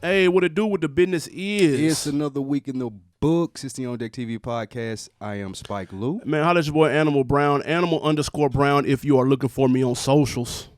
Hey, what it do with the business is? It's another week in the books. It's the OndeckTV podcast. I am Spike Lou. Man, holla at your boy Animal Brown, Animal_Brown if you are looking for me on socials.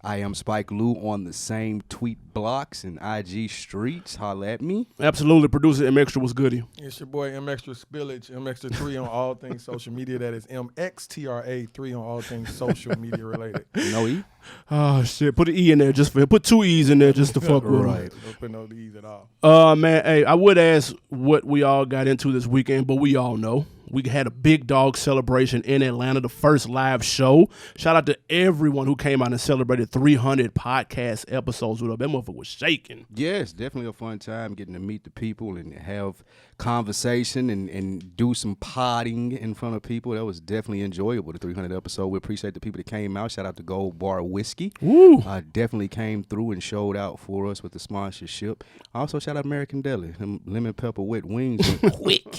I am Spike Lou on the same tweet blocks and IG streets. Holla at me. Absolutely. Producer Mxtra, what's goody? It's your boy Mxtra Spillage, Mxtra3 on all things social media. That is Mxtra3 on all things social media related. No E? Oh, shit. Put an E in there just for put 2 E's in there just to fuck with Right. Don't put no E's at all. Man, hey, I would ask what we all got into this weekend, but we all know. We had a big dog celebration in Atlanta, the first live show. Shout out to everyone who came out and celebrated 300 podcast episodes with us. That motherfucker was shaking. Yes, definitely a fun time getting to meet the people and have conversation and do some potting in front of people. That was definitely enjoyable, the 300 episode. We appreciate the people that came out. Shout out to Gold Bar Whiskey. Woo. Definitely came through and showed out for us with the sponsorship. Also, shout out American Deli. Them lemon pepper wet wings were quick.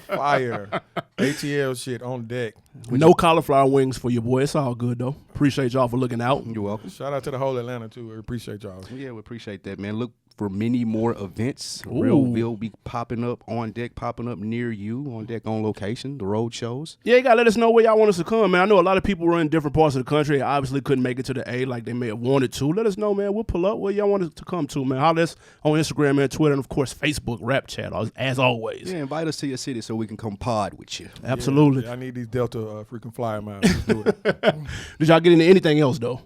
Fire. ATL shit on deck. No cauliflower wings for your boy. It's all good, though. Appreciate y'all for looking out. You're welcome. Shout out to the whole Atlanta, too. We appreciate y'all. Yeah, we appreciate that, man. Look for many more events. Ooh. Real will be popping up on deck, popping up near you, on deck, on location, the road shows. Yeah, you got to let us know where y'all want us to come, man. I know a lot of people were in different parts of the country. They obviously couldn't make it to the A like they may have wanted to. Let us know, man. We'll pull up where y'all want us to come to, man. Holler at us on Instagram and Twitter and, of course, Facebook, Rap Chat, as always. Yeah, invite us to your city so we can come pod with you. Absolutely. Yeah, I need these Delta freaking flyer miles. Let's do it. Did y'all get into anything else, though?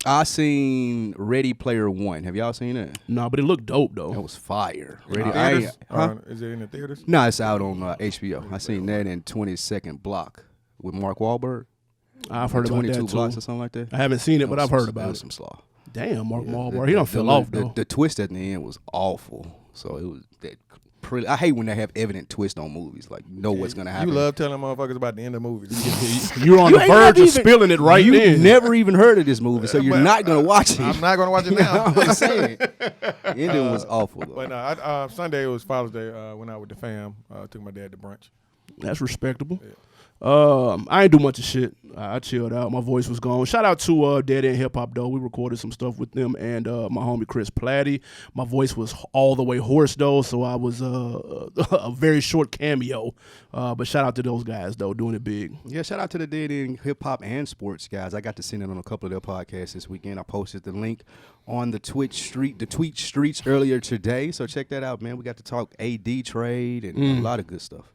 I seen Ready Player One. Have y'all seen that? No, but it looked dope, though. That was fire. Ready? Theaters? Is it in the theaters? No, it's out on HBO. I seen that in 22nd Block with Mark Wahlberg. I've heard about that, 22 too. blocks or something like that. I haven't seen it, but I've heard about That was it. some slaw. Damn, Mark Yeah, Wahlberg. He don't feel off, though. The twist at the end was awful. So it was that. I hate when they have evident twist on movies. Like, you know what's gonna happen. You love telling motherfuckers about the end of movies. You're on the verge of spilling it right you then. never even heard of this movie, so you're not gonna watch it. I'm not going to watch it now. I'm saying. The ending was awful, though. But no, Sunday was Father's Day. Went out with the fam. Took my dad to brunch. That's respectable. Yeah. I ain't do much of shit. I chilled out. My voice was gone. Shout out to Dead End Hip Hop, though. We recorded some stuff with them and my homie Chris Platty. My voice was all the way hoarse, though, so I was a very short cameo. But shout out to those guys, though, doing it big. Yeah, shout out to the Dead End Hip Hop and Sports guys. I got to send it on a couple of their podcasts this weekend. I posted the link on the tweet streets earlier today, so check that out, man. We got to talk AD trade and a lot of good stuff.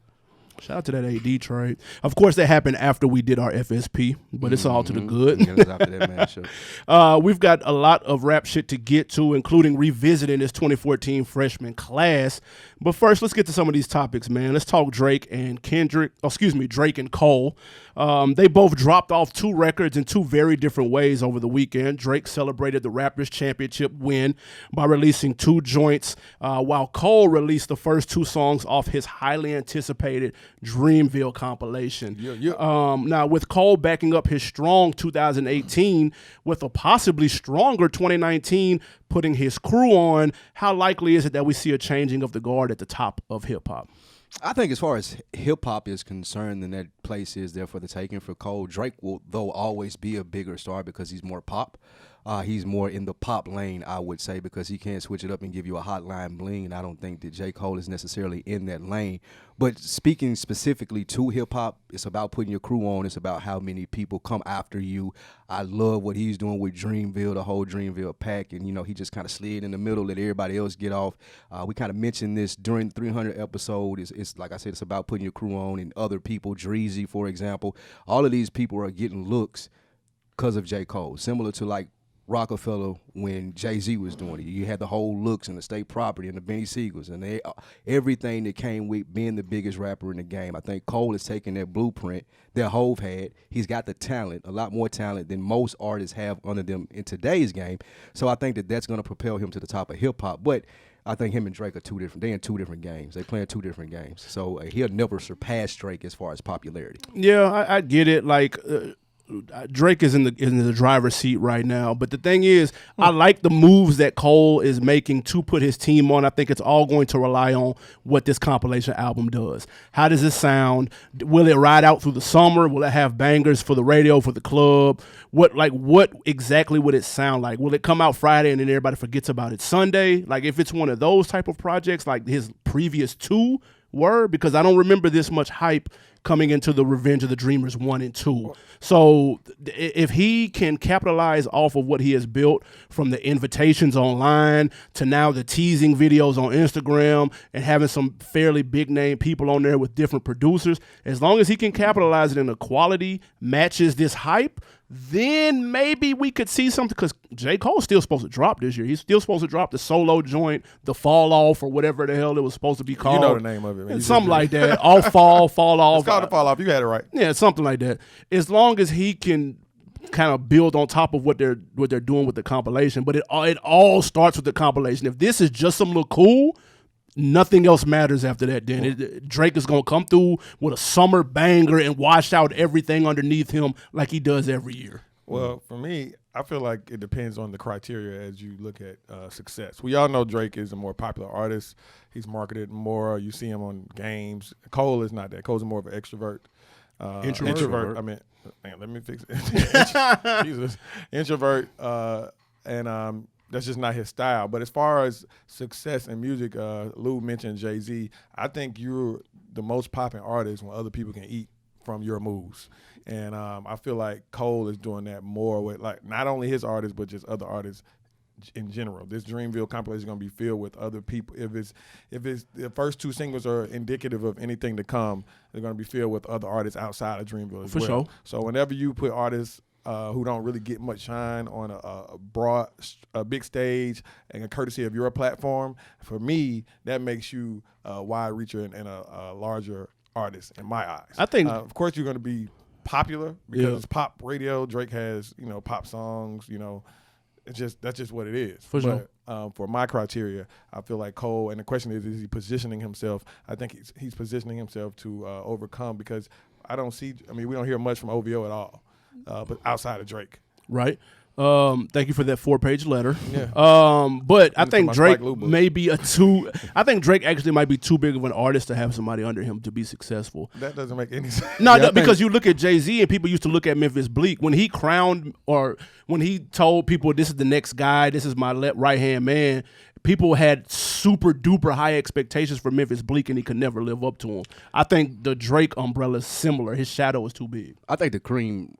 Shout out to that AD trade. Of course, that happened after we did our FSP, but it's all to the good. Yeah, it was after that matchup. We've got a lot of rap shit to get to, including revisiting this 2014 freshman class. But first, let's get to some of these topics, man. Let's talk Drake and Drake and Cole. They both dropped off 2 records in 2 very different ways over the weekend. Drake celebrated the Raptors championship win by releasing 2 joints, while Cole released the first 2 songs off his highly anticipated Dreamville compilation. Now, with Cole backing up his strong 2018 with a possibly stronger 2019, putting his crew on, how likely is it that we see a changing of the guard at the top of hip-hop? I think as far as hip-hop is concerned, then that place is there for the taking for Cole. Drake will, though, always be a bigger star because he's more pop. He's more in the pop lane, I would say, because he can't switch it up and give you a hotline bling, and I don't think that J. Cole is necessarily in that lane. But speaking specifically to hip-hop, it's about putting your crew on. It's about how many people come after you. I love what he's doing with Dreamville, the whole Dreamville pack, and, he just kind of slid in the middle, let everybody else get off. We kind of mentioned this during the 300 episode. It's like I said, it's about putting your crew on and other people. Dreezy, for example. All of these people are getting looks because of J. Cole, similar to, like, Rockefeller when Jay-Z was doing it. You had the whole looks and the state property and the Benny Siegels and everything that came with being the biggest rapper in the game. I think Cole is taking that blueprint that Hove had. He's got the talent, a lot more talent than most artists have under them in today's game. So I think that that's going to propel him to the top of hip-hop. But I think him and Drake are they're in 2 different games. They play in 2 different games. So he'll never surpass Drake as far as popularity. Yeah, I get it. Like, Drake is in the driver's seat right now. But the thing is, I like the moves that Cole is making to put his team on. I think it's all going to rely on what this compilation album does. How does it sound? Will it ride out through the summer? Will it have bangers for the radio, for the club? What exactly would it sound like? Will it come out Friday and then everybody forgets about it Sunday? Like, if it's one of those type of projects like his previous two were, because I don't remember this much hype coming into the Revenge of the Dreamers 1 and 2. So if he can capitalize off of what he has built, from the invitations online to now the teasing videos on Instagram and having some fairly big name people on there with different producers, as long as he can capitalize it in a quality matches this hype, then maybe we could see something, because J. Cole's still supposed to drop this year. He's still supposed to drop the solo joint, the Fall Off, or whatever the hell it was supposed to be called. You know the name of it, man. Something like that. Off Fall, Fall Off. It's called the Fall Off. You had it right. Yeah, something like that. As long as he can kind of build on top of what they're doing with the compilation, but it all starts with the compilation. If this is just some little cool, nothing else matters after that. Then Drake is gonna come through with a summer banger and wash out everything underneath him like he does every year. Well, for me, I feel like it depends on the criteria as you look at success. We all know Drake is a more popular artist. He's marketed more. You see him on games. Cole is not that. Cole's more of an extrovert. Introvert. I mean, man, let me fix it. Jesus. Introvert. And that's just not his style. But as far as success in music, Lou mentioned Jay-Z. I think you're the most popping artist when other people can eat from your moves. And I feel like Cole is doing that more with, like, not only his artists, but just other artists in general. This Dreamville compilation is going to be filled with other people. If it's the first two singles are indicative of anything to come, they're going to be filled with other artists outside of Dreamville as well. For sure. So whenever you put artists who don't really get much shine on a big stage and a courtesy of your platform, for me, that makes you a wide reacher and a larger artist in my eyes. I think, of course, you're going to be popular because it's pop radio. Drake has, pop songs, that's just what it is. For sure. But for my criteria, I feel like Cole, and the question is he positioning himself? I think he's positioning himself to overcome, because we don't hear much from OVO at all, but outside of Drake. Right. Thank you for that 4-page letter. Yeah. But I think Drake may be I think Drake actually might be too big of an artist to have somebody under him to be successful. That doesn't make any sense. No, because you look at Jay-Z, and people used to look at Memphis Bleak when he crowned, or when he told people, this is the next guy, this is my right-hand man. People had super duper high expectations for Memphis Bleak, and he could never live up to them. I think the Drake umbrella is similar. His shadow is too big. I think the cream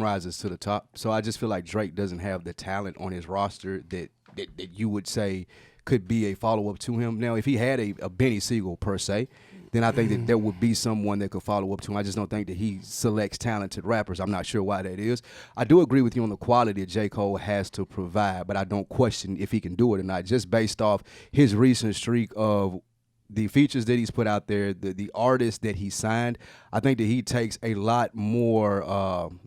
rises to the top. So I just feel like Drake doesn't have the talent on his roster that you would say could be a follow-up to him. Now, if he had a Benny Siegel per se, then I think that there would be someone that could follow up to him. I just don't think that he selects talented rappers. I'm not sure why that is. I do agree with you on the quality that J. Cole has to provide, but I don't question if he can do it or not, just based off his recent streak of the features that he's put out there, the artists that he signed. I think that he takes a lot more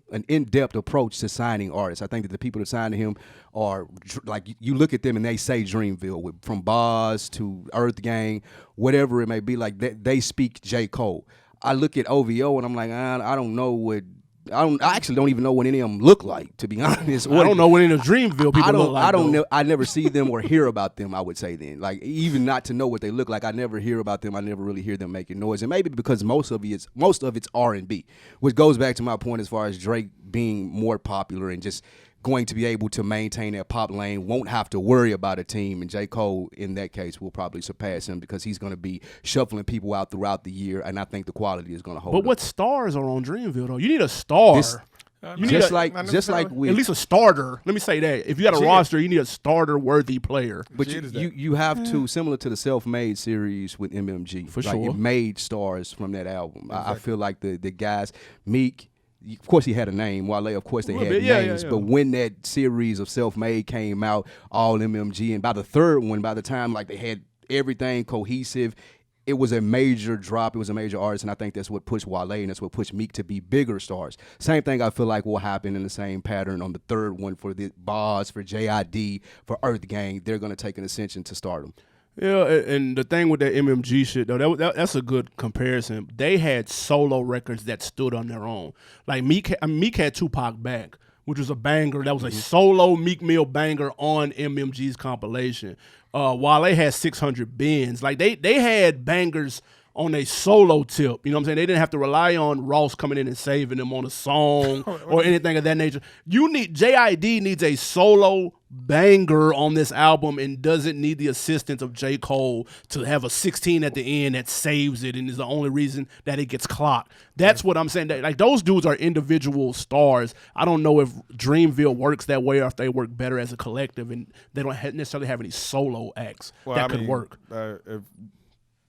an in-depth approach to signing artists. I think that the people that sign to him are, like, you look at them and they say Dreamville, from Boz to Earth Gang, whatever it may be, like they speak J. Cole. I look at OVO and I'm like, I don't know what. I actually don't even know what any of them look like, to be honest. I don't know what any of the Dreamville people look like. I never see them or hear about them, I would say then. Like, even not to know what they look like, I never hear about them. I never really hear them making noise. And maybe because most of it's R&B, which goes back to my point as far as Drake being more popular and just going to be able to maintain that pop lane, won't have to worry about a team. And J. Cole, in that case, will probably surpass him because he's going to be shuffling people out throughout the year, and I think the quality is going to hold But what stars are on Dreamville, though? You need a star. Just like with, at least a starter. Let me say that. If you got a roster, you need a starter-worthy player. But you have to, similar to the Self-Made series with MMG. For sure. It made stars from that album. Exactly. I feel like the guys, Meek, of course he had a name. Wale, of course they had names. Yeah. But when that series of Self-Made came out, all MMG, and by the third one, by the time like they had everything cohesive, it was a major drop. It was a major artist, and I think that's what pushed Wale and that's what pushed Meek to be bigger stars. Same thing I feel like will happen in the same pattern on the third one for the Boz, for JID, for Earth Gang. They're going to take an ascension to stardom. Yeah, and the thing with that MMG shit though, that's a good comparison. They had solo records that stood on their own. Like Meek had Tupac Back, which was a banger. That was a solo Meek Mill banger on MMG's compilation. Wale had 600 Bins. Like they had bangers on a solo tip. You know what I'm saying? They didn't have to rely on Ross coming in and saving them on a song or anything of that nature. JID needs a solo banger on this album and doesn't need the assistance of J. Cole to have a 16 at the end that saves it and is the only reason that it gets clocked. That's what I'm saying. Like, those dudes are individual stars. I don't know if Dreamville works that way or if they work better as a collective and they don't necessarily have any solo acts could work.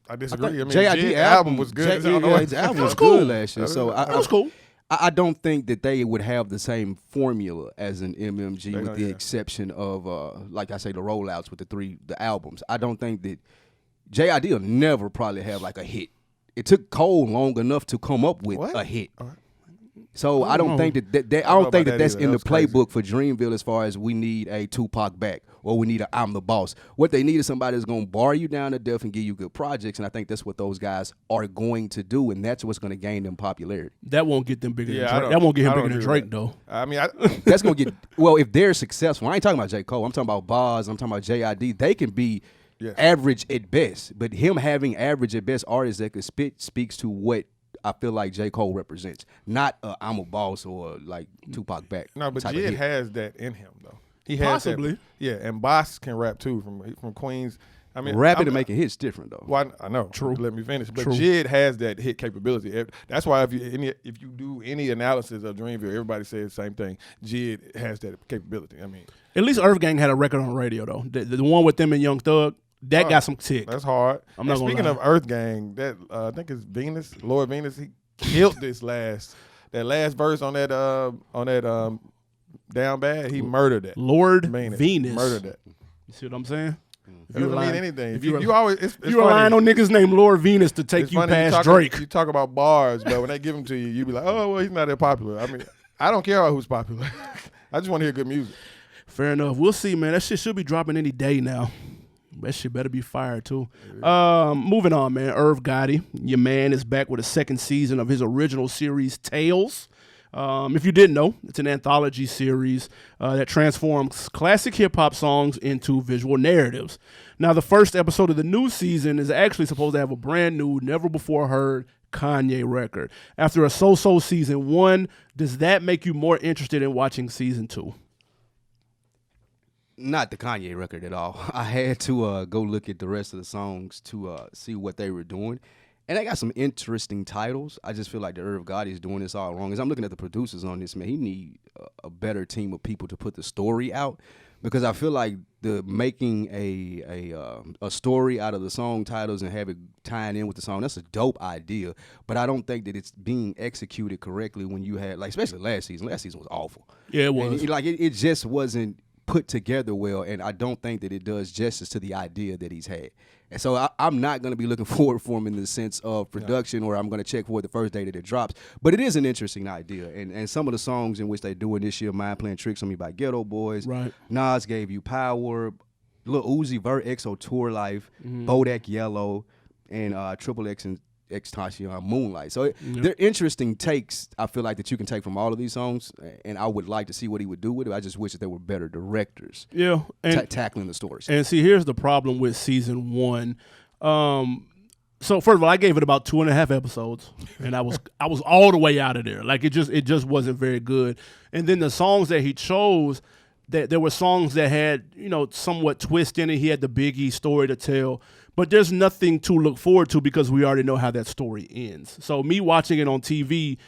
I disagree. I mean, JID album was good. His album was good last year. So that was cool. I don't think that they would have the same formula as an MMG with the exception of, like I say, the rollouts with the albums. I don't think that JID will never probably have like a hit. It took Cole long enough to come up with a hit. So I don't think that's in the playbook for Dreamville as far as we need a Tupac back or we need a I'm the Boss. What they need is somebody that's going to bar you down to death and give you good projects, and I think that's what those guys are going to do, and that's what's going to gain them popularity. That won't get them bigger than Drake. That won't get him bigger than Drake, though. I mean, that's going to get – well, if they're successful – I ain't talking about J. Cole. I'm talking about Boz. I'm talking about JID. They can be average at best, but him having average at best artists that could spit speaks to what I feel like J. Cole represents, not I'm a boss or like Tupac back. No, but Jid has that in him though. He has possibly. And Boss can rap too from Queens. I mean, rapping and making hits different though. Well, I know. True. Let me finish. But Jid has that hit capability. That's why if you do any analysis of Dreamville, everybody says the same thing. Jid has that capability. I mean, at least Irv Gang had a record on the radio though. The one with them and Young Thug. That got some tick. That's hard. Speaking of Earth Gang, that I think it's Venus, Lord Venus. He killed that last verse on that Down Bad. He murdered that. Lord Venus murdered that. You see what I'm saying? It doesn't mean anything. If you always, it's you relying on niggas named Lord Venus to take you past Drake. You talk about bars, but when they give them to you, you be like, oh well, he's not that popular. I mean, I don't care about who's popular. I just want to hear good music. Fair enough. We'll see, man. That shit should be dropping any day now. That shit better be fire, too. Moving on, man. Irv Gotti, your man, is back with a second season of his original series, Tales. If you didn't know, it's an anthology series that transforms classic hip-hop songs into visual narratives. Now, the first episode of the new season is actually supposed to have a brand new, never-before-heard Kanye record. After a so-so season 1, does that make you more interested in watching season 2? Not the Kanye record at all. I had to go look at the rest of the songs to see what they were doing. And they got some interesting titles. I just feel like the Irv Gotti is doing this all wrong. As I'm looking at the producers on this, man, he need a better team of people to put the story out. Because I feel like the making a story out of the song titles and have it tying in with the song, that's a dope idea. But I don't think that it's being executed correctly when you had, like, especially last season. Last season was awful. Yeah, it was. And it just wasn't put together well, and I don't think that it does justice to the idea that he's had. And so I'm not going to be looking forward for him in the sense of production, or I'm going to check for it the first day that it drops. But it is an interesting idea, and some of the songs in which they're doing this year, Mind Playing Tricks on Me by Ghetto Boys, right. Nas Gave You Power, Lil Uzi Vert, XO Tour Life, Bodak Yellow, and Triple X and Xtacion Moonlight. So they're interesting takes, I feel like, that you can take from all of these songs, and I would like to see what he would do with it. I just wish that there were better directors tackling the stories. And see, here's the problem with season 1. So first of all, I gave it about 2.5 episodes, and I was all the way out of there. Like, it just wasn't very good. And then the songs that he chose, that there were songs that had, somewhat twist in it. He had the Biggie story to tell. But there's nothing to look forward to because we already know how that story ends. So me watching it on TV,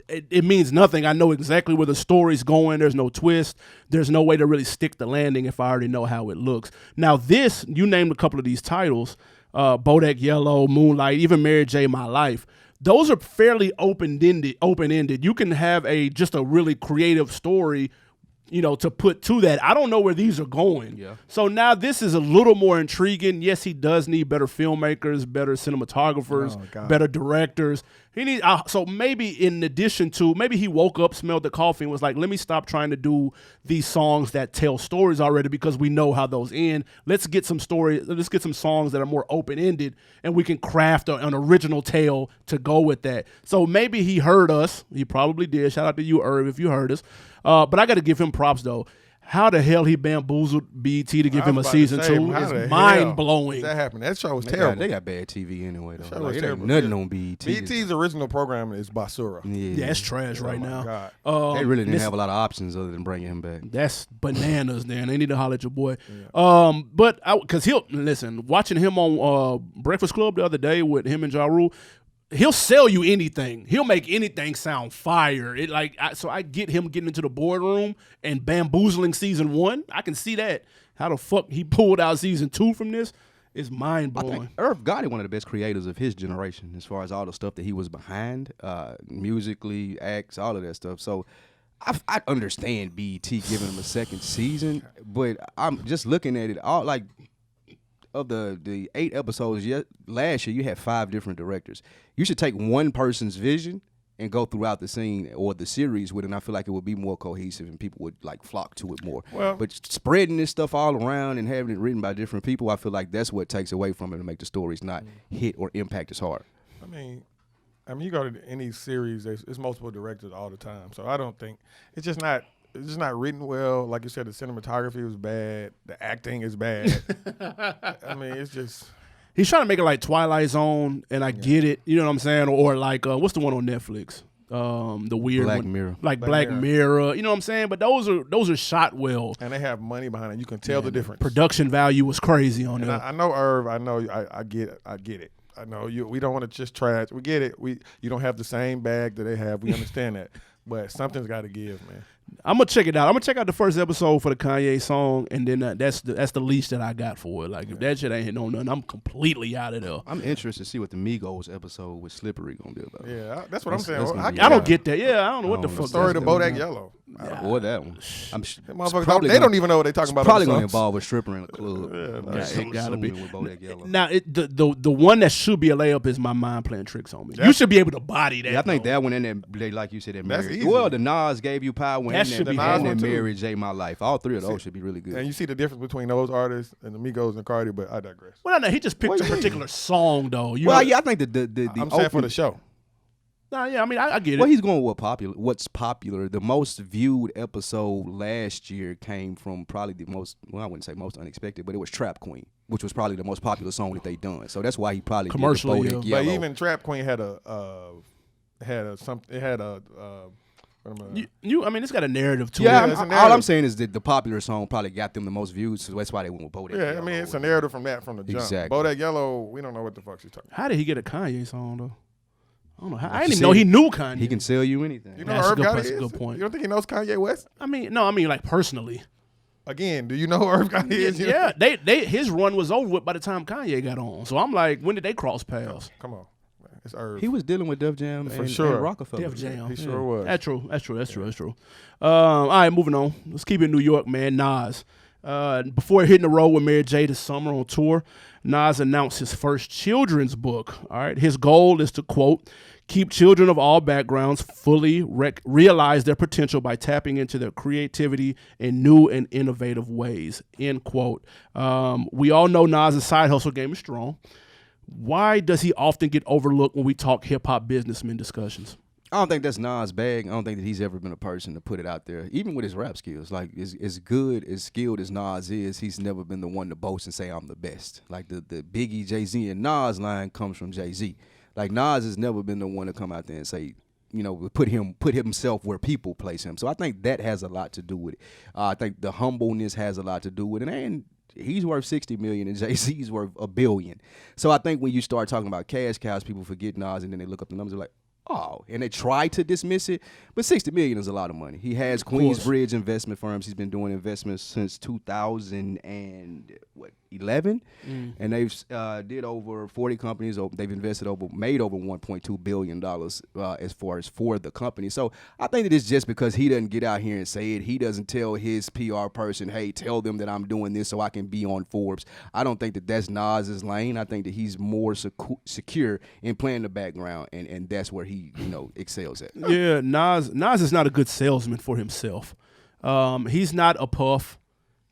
it means nothing. I know exactly where the story's going. There's no twist. There's no way to really stick the landing if I already know how it looks. Now this, you named a couple of these titles, Bodak Yellow, Moonlight, even Mary J. My Life. Those are fairly open-ended. You can have just a really creative story to put to that. I don't know where these are going. Yeah. So now this is a little more intriguing. Yes, he does need better filmmakers, better cinematographers, better directors. He needs so maybe in addition to maybe he woke up, smelled the coffee, and was like, "Let me stop trying to do these songs that tell stories already because we know how those end. Let's get some stories. Let's get some songs that are more open ended, and we can craft an original tale to go with that." So maybe he heard us. He probably did. Shout out to you, Irv, if you heard us. But I got to give him props though. How the hell he bamboozled BET to give him a season 2 is mind blowing. That happened. That show was terrible. They got bad TV anyway, though. Like, it ain't nothing on BET. BET's original programming is Basura. Yeah, it's trash right now. They really didn't have a lot of options other than bringing him back. That's bananas, man. They need to holler at your boy. Yeah. But because he'll listen, watching him on Breakfast Club the other day with him and Ja Rule, he'll sell you anything. He'll make anything sound fire. So I get him getting into the boardroom and bamboozling season 1. I can see that. How the fuck he pulled out season 2 from this is mind blowing. I think Irv Gotti, one of the best creators of his generation, as far as all the stuff that he was behind, musically, acts, all of that stuff. So I understand BET giving him a second season, but I'm just looking at it all like. Of the 8 episodes last year, you had 5 different directors. You should take one person's vision and go throughout the scene or the series with it, and I feel like it would be more cohesive and people would like flock to it more. But spreading this stuff all around and having it written by different people, I feel like that's what takes away from it and make the stories not hit or impact as hard. I mean, you go to any series, there's multiple directors all the time, so I don't think it's just not written well. Like you said, the cinematography was bad. The acting is bad. I mean, it's just. He's trying to make it like Twilight Zone, and I get it. You know what I'm saying? Or like, what's the one on Netflix? The weird Black one. Mirror. Like Black Mirror. You know what I'm saying? But those are shot well. And they have money behind it. You can tell the difference. Production value was crazy on it. I know Irv. I know. I get it. I know you. We don't want to just trash. We get it. You don't have the same bag that they have. We understand that. But something's got to give, man. I'm gonna check it out. I'm gonna check out the first episode for the Kanye song, and then that's the least that I got for it. Like if that shit ain't hitting on nothing, I'm completely out of there. I'm interested to see what the Migos episode with Slippery gonna be about. Yeah, that's what I'm saying. I don't get that. Yeah, I don't know what the fuck. Story to Bodak Yellow. Or that one. They don't even know what they're talking about. Probably gonna involve a stripper in a club. It gotta be. With Bodak Yellow. Now the one that should be a layup is My Mind Playing Tricks on Me. You should be able to body that. Yeah, I think that one and then they like you said that That's marriage. easy. Well, the Nas Gave You Power that should be and Marriage Ain't My Life. All 3 of those should be really good. And you see the difference between those artists and the Migos and Cardi, but I digress. Well, no, he just picked a particular song though. I think the I'm saying for the show. Nah, yeah, I mean I get it. Well, he's going with what's popular. The most viewed episode last year came from probably the most, well, I wouldn't say most unexpected, but it was Trap Queen, which was probably the most popular song that they done. So that's why he probably commercially. Did the Bodak Yellow. But even Trap Queen had a I mean, it's got a narrative to it. All I'm saying is that the popular song probably got them the most views, so that's why they went with Bodak Yellow. I mean, it's a narrative from the jump. Exactly. Bodak Yellow, we don't know what the fuck she's talking about. How did he get a Kanye song though? I don't know. I didn't even know he knew Kanye. He can sell you anything. You know That's Irv Gotti that's is? a good point. You don't think he knows Kanye West? I mean, no, I mean like personally. Again, do you know who Irv Gotti is? Yeah, his run was over with by the time Kanye got on. So I'm like, when did they cross paths? Come on. It's Irv. He was dealing with Def Jam For and sure. Rockefeller. Def Jam. He sure was. That's true. All right, moving on. Let's keep it in New York, man. Nas. Before hitting the road with Mary J this summer on tour, Nas announced his first children's book. All right, his goal is to, quote, keep children of all backgrounds fully realize their potential by tapping into their creativity in new and innovative ways, end quote. We all know Nas' side hustle game is strong. Why does he often get overlooked when we talk hip-hop businessmen discussions? I don't think that's Nas' bag. I don't think that he's ever been a person to put it out there, even with his rap skills. Like, as good, as skilled as Nas is, he's never been the one to boast and say, I'm the best. Like, the Biggie, Jay-Z, and Nas line comes from Jay-Z. Like, Nas has never been the one to come out there and say, you know, put himself where people place him. So I think that has a lot to do with it. I think the humbleness has a lot to do with it. And he's worth $60 million and Jay-Z's worth $1 billion. So I think when you start talking about cash cows, people forget Nas and then they look up the numbers and they're like, oh, and they try to dismiss it, but $60 million is a lot of money. He has Queensbridge investment firms. He's been doing investments since 2010. 11, and they've did over 40 companies. They've made over $1.2 billion as far as for the company. So I think that it's just because he doesn't get out here and say it. He doesn't tell his PR person, hey, tell them that I'm doing this so I can be on Forbes. I don't think that that's Nas's lane. I think that he's more secure in playing the background, and that's where he excels at. Yeah, Nas is not a good salesman for himself. He's not a Puff.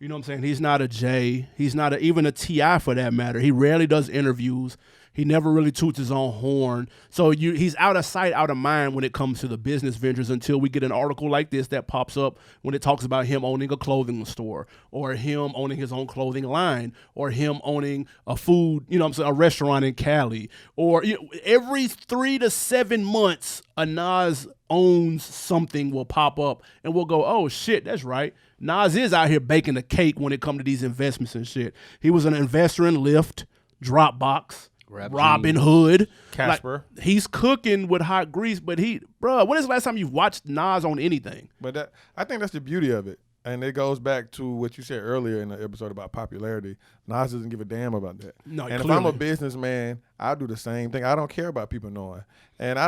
You know what I'm saying? He's not a Jay. He's not even a T.I. for that matter. He rarely does interviews. He never really toots his own horn. So he's out of sight, out of mind when it comes to the business ventures until we get an article like this that pops up when it talks about him owning a clothing store or him owning his own clothing line or him owning a food, a restaurant in Cali. Or every 3 to 7 months, a Nas owns something will pop up and we'll go, oh, shit, that's right. Nas is out here baking a cake when it comes to these investments and shit. He was an investor in Lyft, Dropbox, Robin Hood, Casper. Like, he's cooking with hot grease, but when is the last time you've watched Nas on anything? But I think that's the beauty of it. And it goes back to what you said earlier in the episode about popularity. Nas doesn't give a damn about that. No, and clearly. If I'm a businessman, I'll do the same thing. I don't care about people knowing. And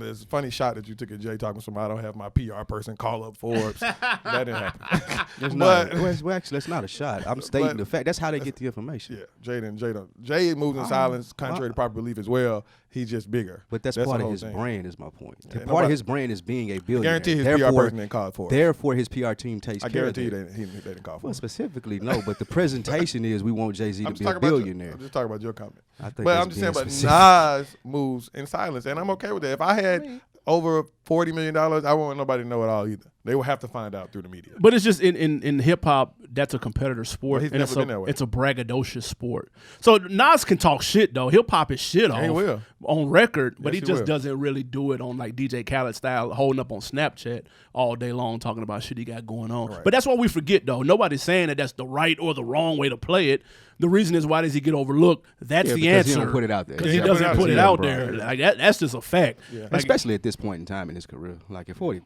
there's a funny shot that you took at Jay talking to somebody, I don't have my PR person call up Forbes. That didn't happen. Actually, that's not a shot. I'm stating the fact. That's how they get the information. Yeah, Jay moves in silence, contrary to popular belief as well. He's just bigger. But that's part of his brand, is my point. Yeah, part of his brand is being a billionaire. I guarantee his PR person didn't call it Forbes. Therefore, his PR team takes care of it. I guarantee they didn't call it Forbes. Well, specifically, no. But the presentation is we want Jay-Z to be a billionaire. I'm just talking about your comment. But I'm just saying, but Nas moves in silence, and I'm okay with that. If I had over $40 million, I won't want nobody to know it all either. They will have to find out through the media. But it's just in hip hop, that's a competitor sport. He's never been that way. It's a braggadocious sport. So Nas can talk shit though. He'll pop his shit off. He will. On record, but Yes, he just will. doesn't really do it on like DJ Khaled style, holding up on Snapchat all day long, talking about shit he got going on. Right. But that's what we forget though. Nobody's saying that that's the right or the wrong way to play it. The reason is, why does he get overlooked? That's the answer. He don't put it out there. Because he doesn't put it out there. Like that's just a fact. Yeah. Like, especially at this point in time in his career. Like at 40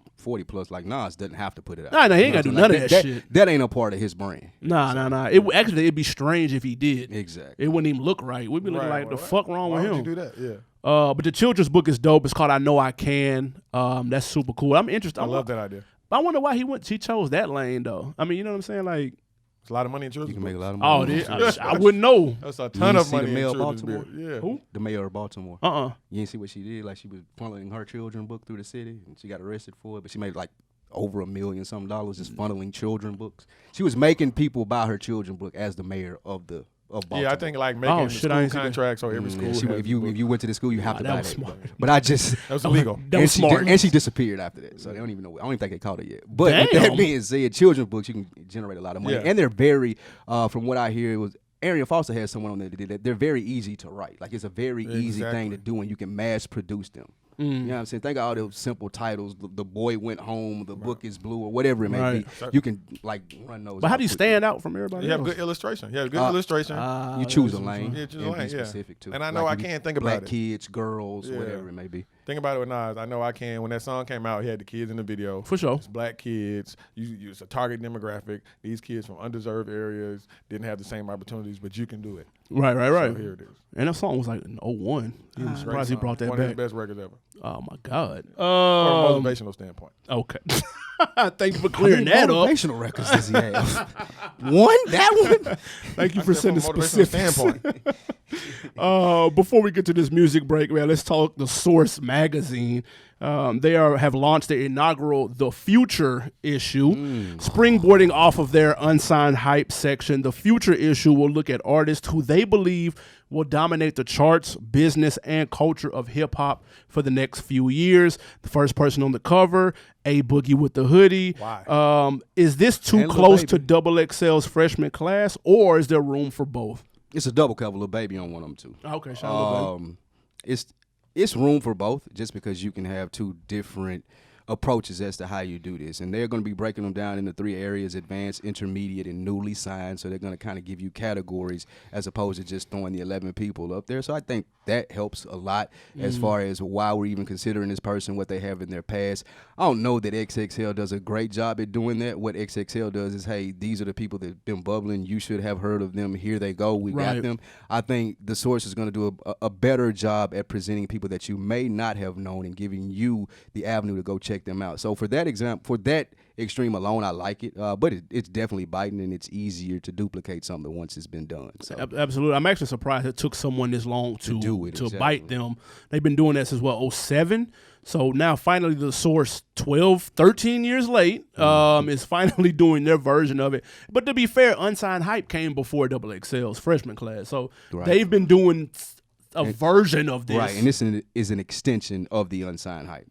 plus, like Nas doesn't have to put it out. Nah, he ain't got to do none of that shit. That ain't a part of his brand. Nah. It'd be strange if he did. Exactly. It wouldn't even look right. We'd be looking like, the fuck wrong Why with him? would you do that? Yeah. But the children's book is dope. It's called I Know I Can. That's super cool. I'm interested. I love that idea. But I wonder why he chose that lane though. I mean, you know what I'm saying? Like, it's a lot of money in children's You can make a books. lot of money. I wouldn't know. That's a ton of money the mayor in of children's Baltimore? books. Yeah. Who? The mayor of Baltimore. You didn't see what she did? Like she was funneling her children book through the city, and she got arrested for it. But she made like over $1 million some just funneling children books. She was making people buy her children book as the mayor of Baltimore. Yeah, I think like making school contracts or every school. If you went to the school, you have to buy was that. smart. But I just That was illegal. That was smart. And she disappeared after that, so they don't even know. I don't even think they caught her yet. But with that being said, children's books you can generate a lot of money, and they're very, from what I hear, it was Arian Foster had someone on there that did that. They're very easy to write. Like it's a very easy thing to do, and you can mass produce them. You know what I'm saying? Think of all those simple titles. The boy went home. The book is blue, or whatever it may be. You can like run those. But how do you stand out from everybody You else? have good illustration. You have good illustration. You choose a lane. Yeah, choose a and lane, be specific too. And I know I can't think about black it. kids, girls, whatever it may be. Think about it with Nas. I know I can. When that song came out, he had the kids in the video. For sure. It's black kids. It's a target demographic. These kids from undeserved areas didn't have the same opportunities, but you can do it. Right. So here it is. And that song was like in 01. I'm surprised he brought that One back. of his best records ever. Oh my God. From a motivational standpoint. Okay. Thank you for clearing that up. Motivational records does he have? One? That one? Thank you for sending From a motivational specifics. Before we get to this music break, man, let's talk the Source magazine. They have launched their inaugural The Future issue. Springboarding off of their unsigned hype section, The Future issue will look at artists who they believe will dominate the charts, business, and culture of hip-hop for the next few years. The first person on the cover, A Boogie with the hoodie. Why? Is this too close to Double XL's Freshman Class, or is there room for both? It's a double cover, Lil Baby on one of them too. Okay, shout out Lil Baby. It's room for both, just because you can have two different approaches as to how you do this. And they're going to be breaking them down into 3 areas: advanced, intermediate, and newly signed. So they're going to kind of give you categories as opposed to just throwing the 11 people up there. So I think that helps a lot as far as why we're even considering this person, what they have in their past. I don't know that XXL does a great job at doing that. What XXL does is, hey, these are the people that have been bubbling. You should have heard of them. Here they go. We got them. I think the source is going to do a better job at presenting people that you may not have known and giving you the avenue to go check them out. So for that example, for that extreme alone, I like it. But it's definitely biting, and it's easier to duplicate something once it's been done. So. Absolutely. I'm actually surprised it took someone this long to do it, exactly. bite them. They've been doing that since, 07? So now finally the source, 12, 13 years late, is finally doing their version of it. But to be fair, Unsigned Hype came before XXL's freshman class. So they've been doing a version of this. Right, and this is an extension of the Unsigned Hype.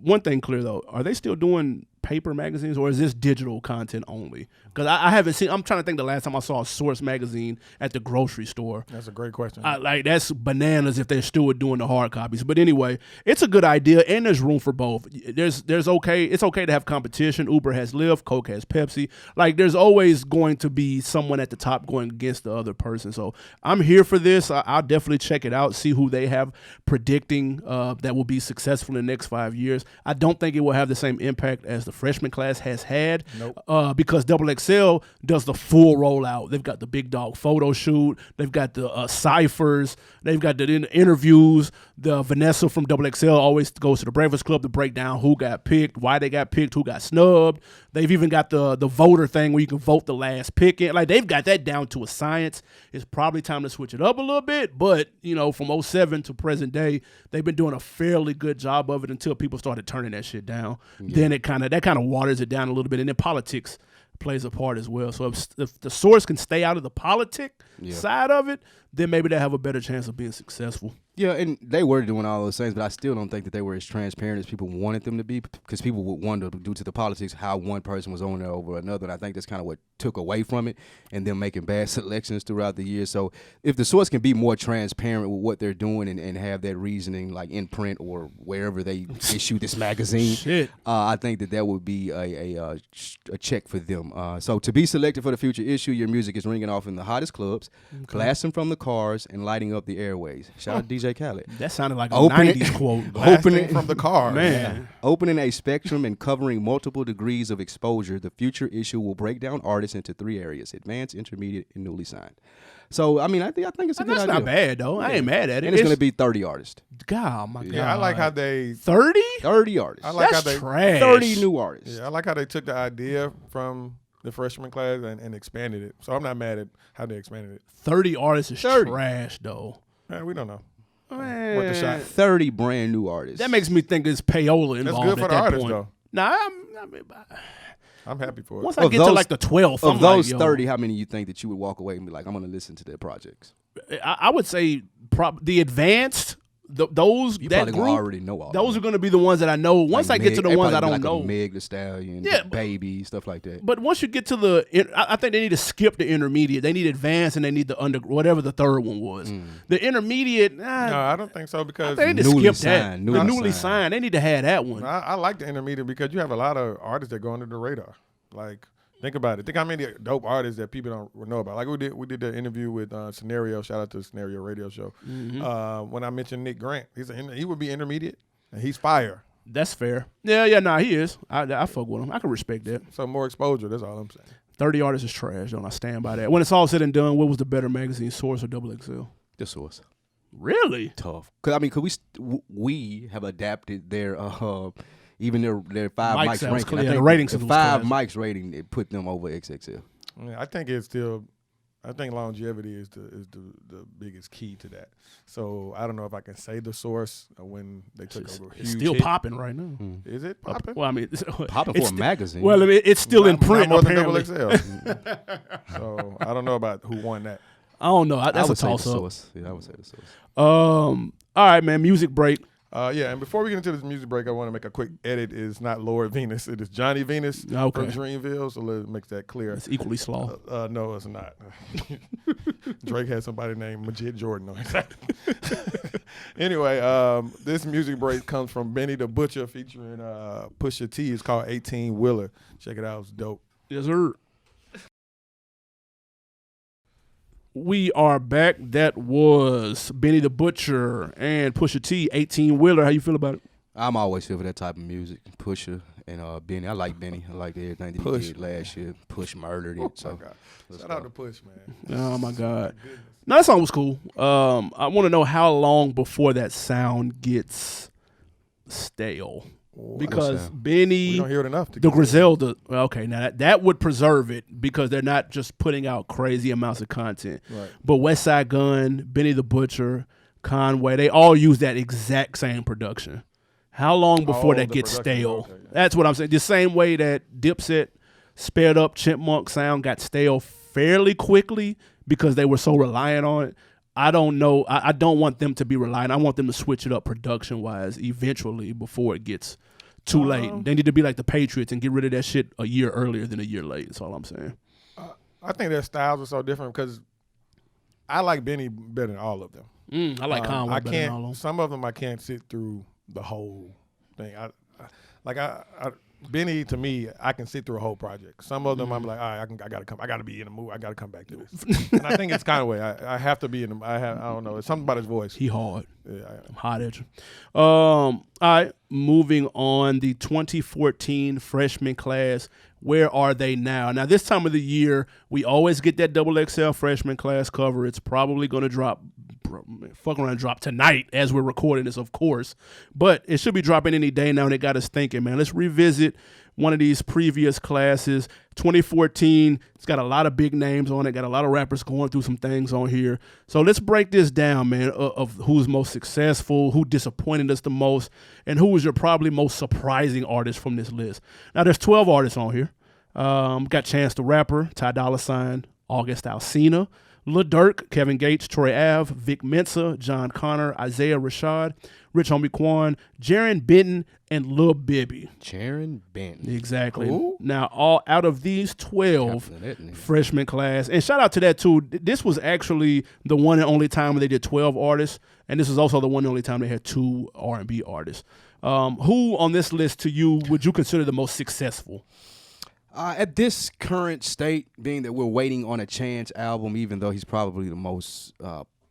One thing clear though, are they still doing paper magazines, or is this digital content only? Because I haven't seen. I'm trying to think the last time I saw a Source magazine at the grocery store. That's a great question. That's bananas if they're still doing the hard copies. But anyway, it's a good idea, and there's room for both. It's okay to have competition. Uber has Lyft, Coke has Pepsi. Like, there's always going to be someone at the top going against the other person. So I'm here for this. I'll definitely check it out, see who they have predicting that will be successful in the next 5 years. I don't think it will have the same impact as the freshman class has had. Nope. Because XXL does the full rollout. They've got the big dog photo shoot. They've got the ciphers. They've got the interviews. The Vanessa from XXL always goes to the Breakfast Club to break down who got picked, why they got picked, who got snubbed. They've even got the voter thing where you can vote the last pick in. Like, they've got that down to a science. It's probably time to switch it up a little bit, but from 07 to present day, they've been doing a fairly good job of it until people started turning that shit down. Yeah. Then that kind of waters it down a little bit, and then politics plays a part as well. So if the source can stay out of the politic side of it, then maybe they have a better chance of being successful. Yeah, and they were doing all those things, but I still don't think that they were as transparent as people wanted them to be, because people would wonder, due to the politics, how one person was on there over another, and I think that's kind of what took away from it, and them making bad selections throughout the year. So if the source can be more transparent with what they're doing and have that reasoning, like in print or wherever they issue this magazine, I think that would be a check for them. So to be selected for the future issue, your music is ringing off in the hottest clubs, blasting from the cars, and lighting up the airways. Shout out DJ Khaled. That sounded like a 90s quote. Opening from the car. Man. Yeah. Opening a spectrum and covering multiple degrees of exposure, the future issue will break down artists into 3 areas: advanced, intermediate, and newly signed. So, I think it's a good idea. That's not bad, though. I ain't mad at it. And it's going to be 30 artists. God, my God. Yeah, I like how they... 30? 30 artists. I like That's how they, trash. 30 new artists. Yeah, I like how they took the idea from the freshman class and expanded it. So I'm not mad at how they expanded it. 30 artists is trash, though. Man, we don't know. Man. Worth the shot. 30 brand new artists. That makes me think it's payola involved. That's good for at the that artists, point. though. Nah, I'm happy for it. once I get to like the 12th, of I'm those like, 30, how many you think that you would walk away and be like, I'm going to listen to their projects? I would say the advanced, those You that probably group, gonna already know all those of are going to be the ones that I know. Once I get to the ones I don't like know, Meg Thee Stallion, Baby, stuff like that. But once you get to I think they need to skip the intermediate. They need advanced, and they need the whatever the third one was. The intermediate, No, I don't think so, because they need to skip that. The newly signed, they need to have that one. I like the intermediate because you have a lot of artists that go under the radar. Like, think about it. Think how many dope artists that people don't know about. Like we did the interview with Scenario. Shout out to the Scenario radio show. When I mentioned Nick Grant, he would be intermediate, and he's fire. That's fair. Yeah, he is. I fuck with him. I can respect that. So more exposure. That's all I'm saying. 30 artists is trash, don't I? Stand by that. When it's all said and done, what was the better magazine, Source or XXL? The Source. Really? Tough. Cause we have adapted their even their 5 mics ranking. The rating system. The 5 mics rating, it put them over XXL. Yeah, I think longevity is the biggest key to that. So I don't know if I can say the Source when they took over. It's still popping right now. Is it popping? Well, I mean, popping for a magazine. Well, I mean, it's still in print. Not more apparently. than XXL. So I don't know about who won that. I don't know. That's I would a toss say the up. Source. Yeah, I would say the Source. All right, man. Music break. Yeah, and before we get into this music break, I want to make a quick edit. It's not Lord Venus. It is Johnny Venus from Dreamville, so let's make that clear. It's equally slaw. No, it's not. Drake had somebody named Majid Jordan on it. Anyway, this music break comes from Benny the Butcher featuring Pusha T. It's called 18 Wheeler. Check it out. It's dope. Yes, sir. We are back. That was Benny the Butcher and Pusha T, 18 Wheeler. How you feel about it? I'm always feel for that type of music. Pusha and Benny. I like Benny. I like everything that he did last year. Push murdered it. So shout out to Push, man. Oh my God. No, that song was cool. I want to know how long before that sound gets stale. Because Benny, we don't hear it enough. The Griselda, okay, now that would preserve it because they're not just putting out crazy amounts of content. Right. But Westside Gunn, Benny the Butcher, Conway, they all use that exact same production. How long before that gets stale? Okay, yeah. That's what I'm saying. The same way that Dipset sped up Chipmunk sound got stale fairly quickly because they were so reliant on it. I don't know. I don't want them to be reliant. I want them to switch it up production-wise eventually before it gets too late. They need to be like the Patriots and get rid of that shit a year earlier than a year late. That's all I'm saying. I think their styles are so different because I like Benny better than all of them. I like Conway better than all of them. Some of them I can't sit through the whole thing. Benny, to me, I can sit through a whole project. Some of them I'm like, all right, I gotta be in the mood. I gotta come back to this. And I think it's kind of way. I have to be in the. I don't know. It's something about his voice. He hard. Yeah, I'm hot at you. All right, moving on. The 2014 freshman class. Where are they now? Now, this time of the year, we always get that XXL freshman class cover. It's probably going to drop tonight as we're recording this, of course. But it should be dropping any day now, and it got us thinking, man. Let's revisit one of these previous classes. 2014, it's got a lot of big names on it, got a lot of rappers going through some things on here. So let's break this down, man, of who's most successful, who disappointed us the most, and who was your probably most surprising artist from this list. Now, there's 12 artists on here. Got Chance the Rapper, Ty Dolla $ign, August Alsina, Lil Durk, Kevin Gates, Troy Ave, Vic Mensa, John Connor, Isaiah Rashad, Rich Homie Quan, Jaron Benton, and Lil Bibby. Jaron Benton. Exactly. Ooh. Now, all out of these 12 freshman class, and shout out to that too. This was actually the one and only time they did 12 artists, and this is also the one and only time they had 2 R&B artists. Who on this list to you would you consider the most successful? At this current state, being that we're waiting on a Chance album, even though he's probably the most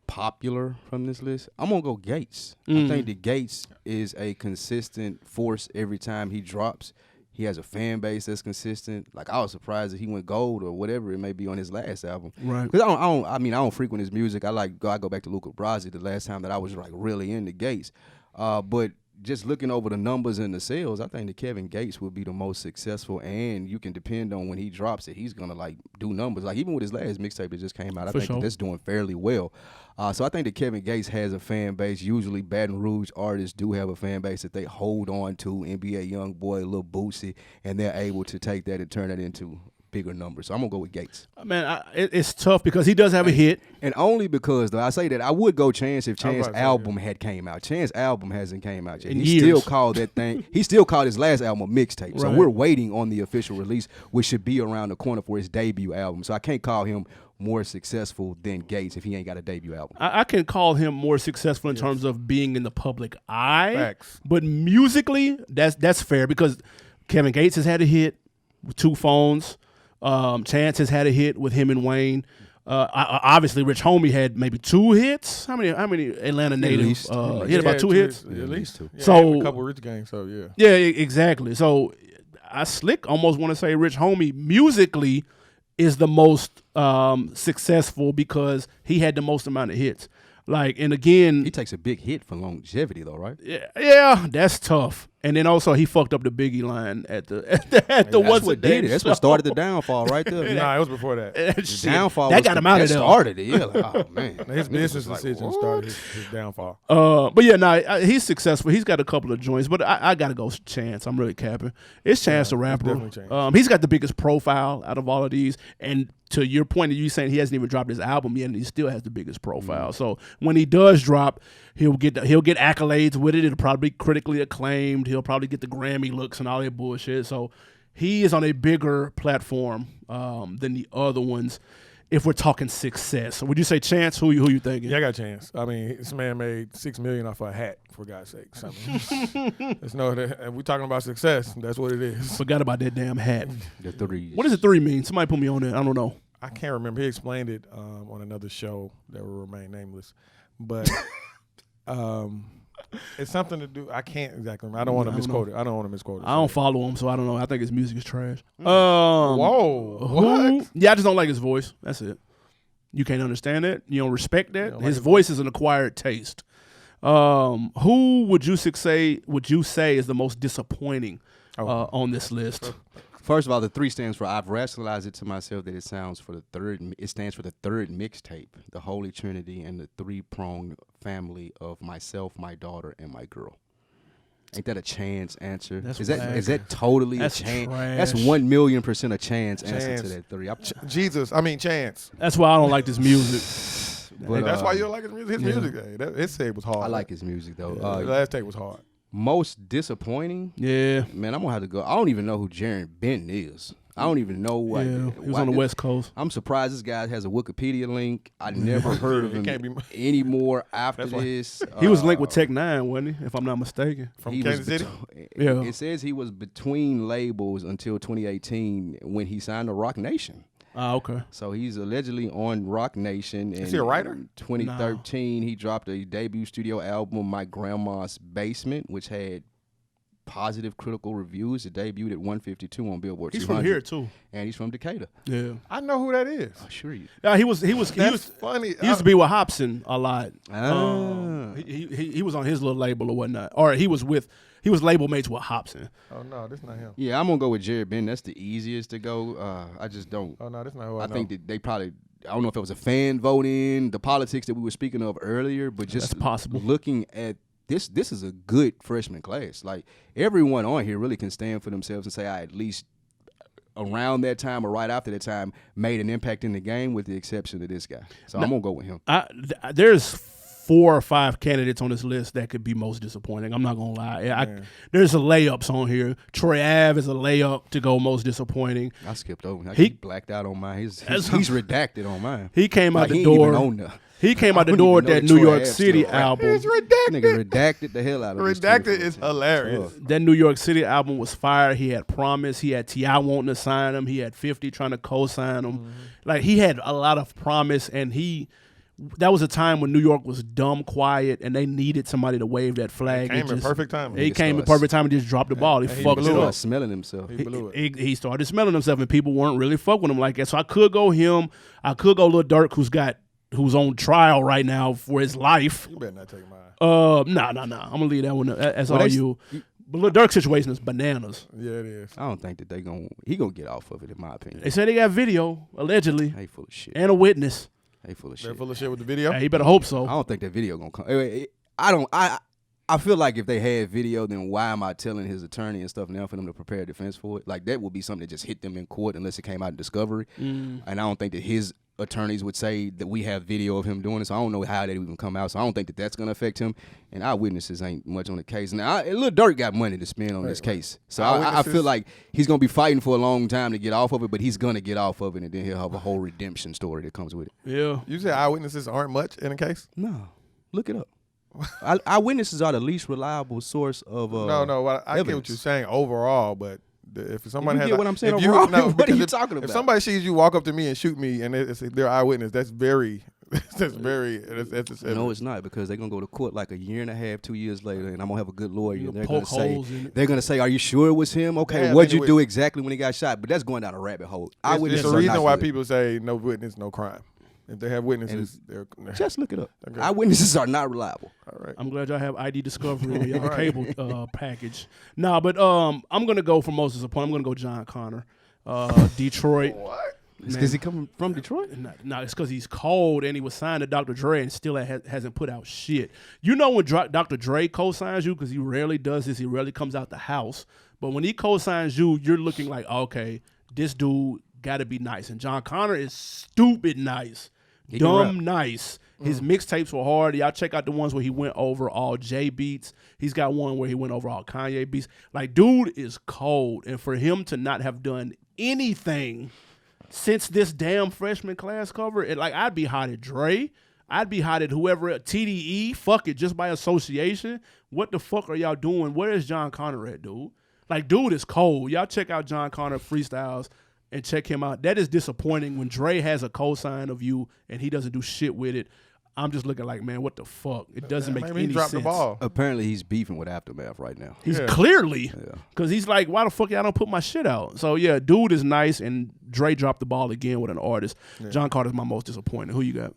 popular from this list, I'm going to go Gates. I think that Gates is a consistent force every time he drops. He has a fan base that's consistent. Like, I was surprised that he went gold or whatever it may be on his last album. Right. Because I don't frequent his music. I go back to Luca Brasi the last time that I was like really into Gates. But just looking over the numbers and the sales, I think that Kevin Gates would be the most successful, and you can depend on when he drops it, he's gonna like do numbers. Like even with his last mixtape that just came out, I think that that's doing fairly well. So I think that Kevin Gates has a fan base. Usually Baton Rouge artists do have a fan base that they hold on to. NBA YoungBoy, Lil Boosie, and they're able to take that and turn it into bigger numbers. So I'm gonna go with Gates. Man, it's tough because he does have a hit, and only because though I say that I would go Chance if Chance album had came out. Chance album hasn't came out yet. He still called that thing. He still called his last album a mixtape. So we're waiting on the official release, which should be around the corner for his debut album. So I can't call him more successful than Gates if he ain't got a debut album. I can call him more successful in terms of being in the public eye. Facts. But musically, that's fair because Kevin Gates has had a hit with 2 Phones. Chance has had a hit with him and Wayne. Obviously, Rich Homie had maybe 2 hits. How many Atlanta natives? He had about 2 hits. At least 2. Yeah, so a couple of Rich games. So yeah. Yeah, exactly. So I slick almost want to say Rich Homie musically is the most successful because he had the most amount of hits. Like, and again, he takes a big hit for longevity though, right? Yeah, that's tough. And then also he fucked up the Biggie line at the That's what's what the did it. That's what started the downfall right there. Nah, it was before that. The downfall that was got him out of there. Started it. Yeah, like, oh man, His business like, decision what? started his downfall. But yeah, he's successful. He's got a couple of joints, but I gotta go Chance. I'm really capping. It's Chance the Rapper. definitely Chance. He's got the biggest profile out of all of these, and to your point, you saying he hasn't even dropped his album yet, and he still has the biggest profile. So when he does drop, he'll get accolades with it. It'll probably be critically acclaimed. He'll probably get the Grammy looks and all that bullshit. So he is on a bigger platform than the other ones. If we're talking success, so would you say Chance? Who you thinking? Yeah, I got a chance. I mean, this man made $6 million off a hat, for God's sake. I mean, there's no, and we're talking about success. That's what it is. Forgot about that damn hat. The threes. What does the 3 mean? Somebody put me on it. I don't know. I can't remember. He explained it on another show that will remain nameless, but it's something to do. I can't exactly remember. I don't want to misquote it. I don't want to misquote it. I don't follow him, so I don't know. I think his music is trash. Whoa. What? Yeah, I just don't like his voice. That's it. You can't understand it. You don't respect that. His voice is an acquired taste. Who would you say is the most disappointing on this list? First of all, the 3 stands for, I've rationalized it to myself that it stands for the third mixtape, the Holy Trinity, and the 3-pronged family of myself, my daughter, and my girl. Ain't that a Chance answer? Is that totally a Chance? That's 1,000,000% a Chance answer to that 3. Chance. That's why I don't like this music. But, that's why you don't like his music. His music, his tape was hard. I like his music though. The last tape was hard. Most disappointing? Yeah. Man, I'm going to have to go. I don't even know who Jaron Benton is. I don't even know what. Yeah, he was on the West Coast. I'm surprised this guy has a Wikipedia link. I never heard of him anymore after this. He was linked with Tech 9, wasn't he? If I'm not mistaken. From Kansas City? Yeah. It says he was between labels until 2018 when he signed to Rock Nation. Ah, okay. So he's allegedly on Rock Nation. Is he a writer? In 2013, he dropped a debut studio album, My Grandma's Basement, which had positive critical reviews. It debuted at 152 on Billboard 200. He's from here too, and he's from Decatur. Yeah, I know who that is. Oh, sure you. Yeah, he was funny. He used to be with Hobson a lot. Ah. He was on his little label or whatnot, or he was label mates with Hobson. Oh no, this not him. Yeah, I'm gonna go with Jared Ben. That's the easiest to go. I just don't. Oh no, this not who I know. think that they probably. I don't know if it was a fan voting, the politics that we were speaking of earlier, but just That's possible. Looking at this is a good freshman class. Like everyone on here really can stand for themselves and say I at least around that time or right after that time made an impact in the game, with the exception of this guy. So I'm gonna go with him. There's 4 or 5 candidates on this list that could be most disappointing. I'm not gonna lie. There's a layups on here. Troy Ave is a layup to go most disappointing. I skipped over. He blacked out on mine. He's redacted on mine. He came out Like, the door. He came out the door with that New York City album. It's redacted. Nigga redacted the hell out of it. Redacted is hilarious. That New York City album was fire. He had Promise. He had T.I. wanting to sign him. He had 50 trying to co-sign him. Like, he had a lot of promise, and that was a time when New York was dumb quiet, and they needed somebody to wave that flag. He came in perfect time. He came in perfect time and just dropped the ball. He fucked it up. Smelling himself. He blew it. He started smelling himself, and people weren't really fucking with him like that. So I could go him. I could go Lil Durk, who's on trial right now for his life. You better not take mine. Nah. I'm gonna leave that one. That's all you. But Lil Durk's situation is bananas. Yeah, it is. I don't think that he gonna get off of it, in my opinion. They say they got video, allegedly. They full of shit. And a witness. They full of shit. They're full of shit with the video. Yeah, he better hope so. I don't think that video gonna come. I feel like if they had video, then why am I telling his attorney and stuff now for them to prepare a defense for it? Like, that would be something that just hit them in court unless it came out in discovery. And I don't think that his attorneys would say that we have video of him doing it, so I don't know how that even come out. So I don't think that that's going to affect him. And eyewitnesses ain't much on the case. Now, Lil Durk got money to spend on this case. So I feel like he's going to be fighting for a long time to get off of it, but he's going to get off of it, and then he'll have a whole redemption story that comes with it. Yeah. You say eyewitnesses aren't much in a case? No. Look it up. Eyewitnesses are the least reliable source of No, I get what you're saying overall, but if somebody has, what I'm saying overall, what are you talking about? If somebody sees you walk up to me and shoot me, and they're eyewitness, that's very. No, it's not, because they're gonna go to court like a year and a half, 2 years later, and I'm gonna have a good lawyer. And they're gonna say, "Are you sure it was him? Okay, what'd you do exactly when he got shot?" But that's going down a rabbit hole. It's the reason why people say no witness, no crime. If they have witnesses, they're Just look it up. Okay. Eyewitnesses are not reliable. all right. I'm glad y'all have ID Discovery on y'all cable package. Nah, but I'm gonna go for most disappointing. I'm gonna go John Connor, Detroit. What? It's because he coming from Detroit? No, it's because he's cold and he was signed to Dr. Dre and still hasn't put out shit. You know when Dr. Dre co-signs you, because he rarely does this, he rarely comes out the house. But when he co-signs you, you're looking like, okay, this dude got to be nice. And John Connor is stupid nice, dumb nice. His mixtapes were hard. Y'all check out the ones where he went over all Jay beats. He's got one where he went over all Kanye beats. Like, dude is cold. And for him to not have done anything since this damn freshman class cover, I'd be hot at Dre. I'd be hot at whoever, TDE, fuck it, just by association. What the fuck are y'all doing? Where is John Connor at, dude? Like, dude is cold. Y'all check out John Connor freestyles and check him out. That is disappointing when Dre has a cosign of you and he doesn't do shit with it. I'm just looking like, man, what the fuck? It doesn't make any he dropped sense. the ball. Apparently, he's beefing with Aftermath right now. He's clearly, because he's like, why the fuck y'all don't put my shit out? So, yeah, dude is nice, and Dre dropped the ball again with an artist. Yeah. John Carter's my most disappointing. Who you got?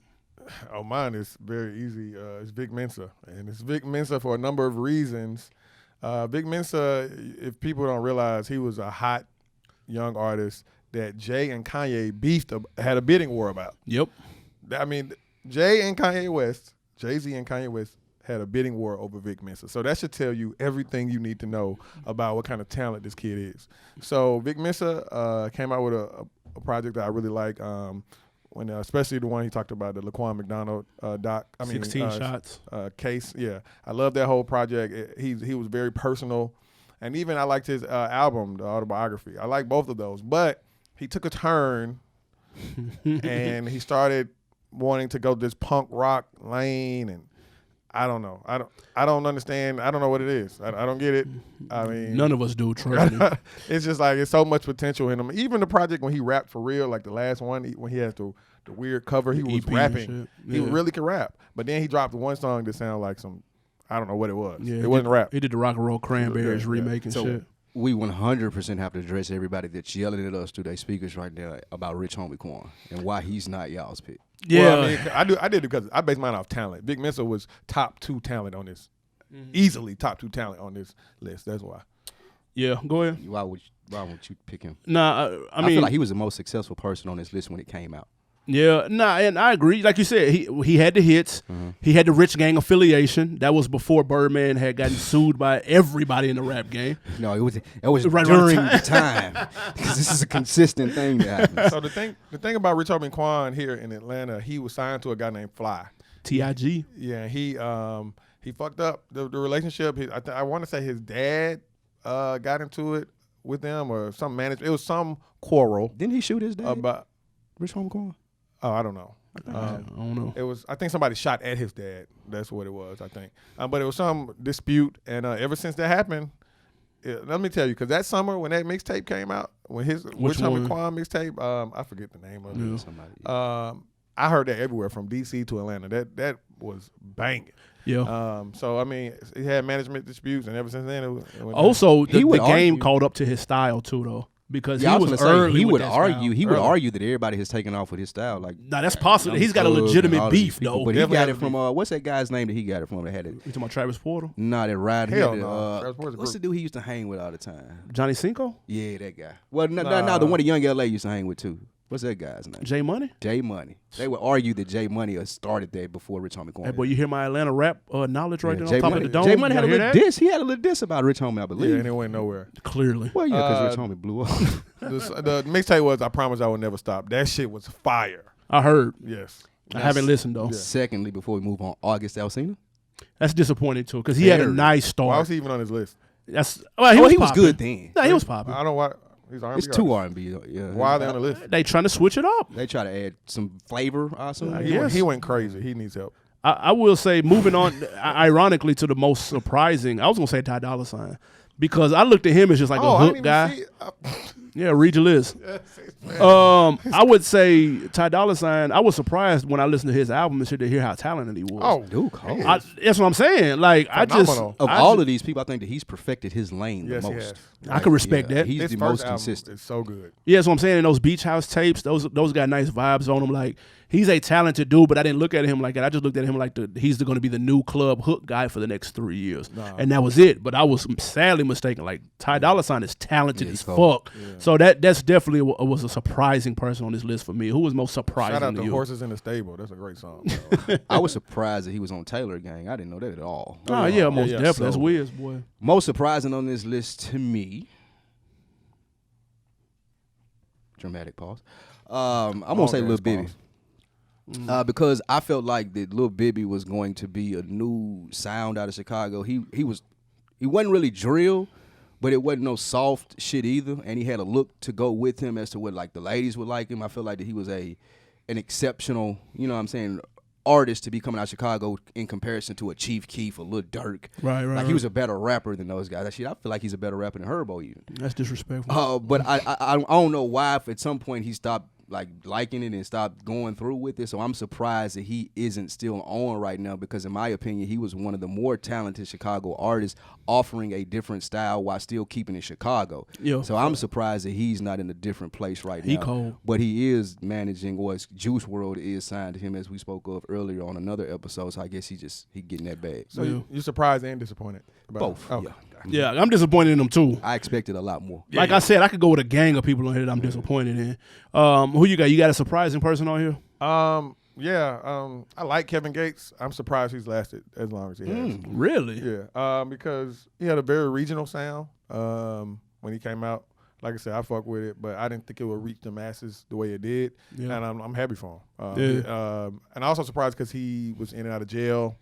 Oh, mine is very easy. It's Vic Mensa, and it's Vic Mensa for a number of reasons. Vic Mensa, if people don't realize, he was a hot young artist that Jay and Kanye had a bidding war about. Yep. I mean, Jay-Z and Kanye West had a bidding war over Vic Mensa. So that should tell you everything you need to know about what kind of talent this kid is. So Vic Mensa came out with a project that I really like, especially the one he talked about, the Laquan McDonald 16 shots case. Yeah, I love that whole project. He was very personal. And even I liked his album, the autobiography. I like both of those. But he took a turn and he started wanting to go this punk rock lane, and I don't know. I don't understand. I don't know what it is. I don't get it. I mean, none of us do. Trust me. It's just like it's so much potential in him. Even the project when he rapped for real, like the last one, when he has the weird cover, he was rapping. He really could rap. But then he dropped one song that sounded like some, I don't know what it was. Yeah, it wasn't rap. He did the Rock and Roll Cranberries remake and shit. We 100% have to address everybody that's yelling at us through their speakers right now about Rich Homie Quan and why he's not y'all's pick. Yeah, well, I mean, I did it because I based mine off talent. Vic Mensa was top 2 talent on this, easily top 2 talent on this list. That's why. Yeah, go ahead. Why would you pick him? Nah, I mean, feel like he was the most successful person on this list when it came out. Yeah, and I agree. Like you said, he had the hits. He had the Rich Gang affiliation. That was before Birdman had gotten sued by everybody in the rap game. No, it was right during the time. Because this is a consistent thing that happens. So the thing about Rich Homie Quan here in Atlanta, he was signed to a guy named Fly. T.I.G. Yeah, he fucked up the relationship. I want to say his dad got into it with them or some management. It was some quarrel. Didn't he shoot his dad? About Rich Homie Quan? Oh, I don't know. I don't know. It was. I think somebody shot at his dad. That's what it was. I think. But it was some dispute, and ever since that happened, let me tell you, because that summer when that mixtape came out, when his Rich Homie Quan mixtape, I forget the name of it. Somebody. I heard that everywhere from DC to Atlanta. That was banging. Yeah. So I mean, he had management disputes, and ever since then, it went also down. the game caught up to his style too, though. Because he was early. He would argue that everybody has taken off with his style. Like, nah, that's possible. He's got a legitimate beef though. But he got it from what's that guy's name that he got it from? That had it. You talking about Travis Porter? Nah, that ride. Hell no. What's the dude he used to hang with all the time? Johnny Cinco? Yeah, that guy. Well, no, the one that Young LA used to hang with too. What's that guy's name? J Money? J Money. They would argue that J Money started there before Rich Homie Quan. Hey, boy, you hear my Atlanta rap knowledge right there on top of the dome? J Money had a little diss. He had a little diss about Rich Homie, I believe. Yeah, and it went nowhere. Clearly. Well, yeah, because Rich Homie blew up. The mixtape was I Promise I Will Never Stop. That shit was fire. I heard. Yes. I haven't listened, though. Yeah. Secondly, before we move on, August Alsina. That's disappointing, too, because he had a nice start. Why was he even on his list? He was good then. Nah, he was popping. I don't know why. He's R&B. It's too R&B. Yeah. Why are they on the list? They trying to switch it up. They try to add some flavor, also. He went crazy. He needs help. I will say, moving on, ironically, to the most surprising, I was going to say Ty Dolla $ign. Because I looked at him as just like a hook guy. Yeah, read your list. I would say Ty Dolla $ign. I was surprised when I listened to his album and shit to hear how talented he was. Oh, Dude, Cole. That's what I'm saying. Like Phenomenal. Of all of these people, I think that he's perfected his lane Yes, the he most. has. I can respect that. He's His the first most album consistent. is so good. Yeah, that's what I'm saying. And those Beach House tapes, those got nice vibes on them. Like he's a talented dude, but I didn't look at him like that. I just looked at him like he's going to be the new club hook guy for the next 3 years, and that was it. But I was sadly mistaken. Like Ty Dolla $ign is talented as fuck. Yeah. So that's definitely was a surprising person on this list for me. Who was most surprising? Shout out to to you? Horses in the Stable. That's a great song. I was surprised that he was on Taylor Gang. I didn't know that at all. Oh yeah, most definitely. So, That's Wiz, boy. Most surprising on this list to me. Dramatic pause. I'm gonna say Lil Bibby. Because I felt like that Lil Bibby was going to be a new sound out of Chicago. He wasn't really drill, but it wasn't no soft shit either. And he had a look to go with him as to what like the ladies would like him. I feel like that he was an exceptional, you know what I'm saying, artist to be coming out of Chicago in comparison to a Chief Keef or Lil Durk. Right. Like he was a better rapper than those guys. Actually, I feel like he's a better rapper than Herbo even. That's disrespectful. But I don't know why. If at some point he stopped like liking it and stopped going through with it. So I'm surprised that he isn't still on right now because in my opinion, he was one of the more talented Chicago artists offering a different style while still keeping it Chicago. Yeah. So I'm surprised that he's not in a different place right now. He cold. But he is managing, or Juice WRLD is signed to him as we spoke of earlier on another episode. So I guess he getting that bag. So you're surprised and disappointed? Both. Oh. Yeah. Yeah, I'm disappointed in them too. I expected a lot more. Like I said, I could go with a gang of people on here that I'm disappointed in. Who you got? You got a surprising person on here? I like Kevin Gates. I'm surprised he's lasted as long as he has. Really? Yeah, because he had a very regional sound when he came out. Like I said, I fuck with it, but I didn't think it would reach the masses the way it did, and I'm happy for him. And also surprised because he was in and out of jail.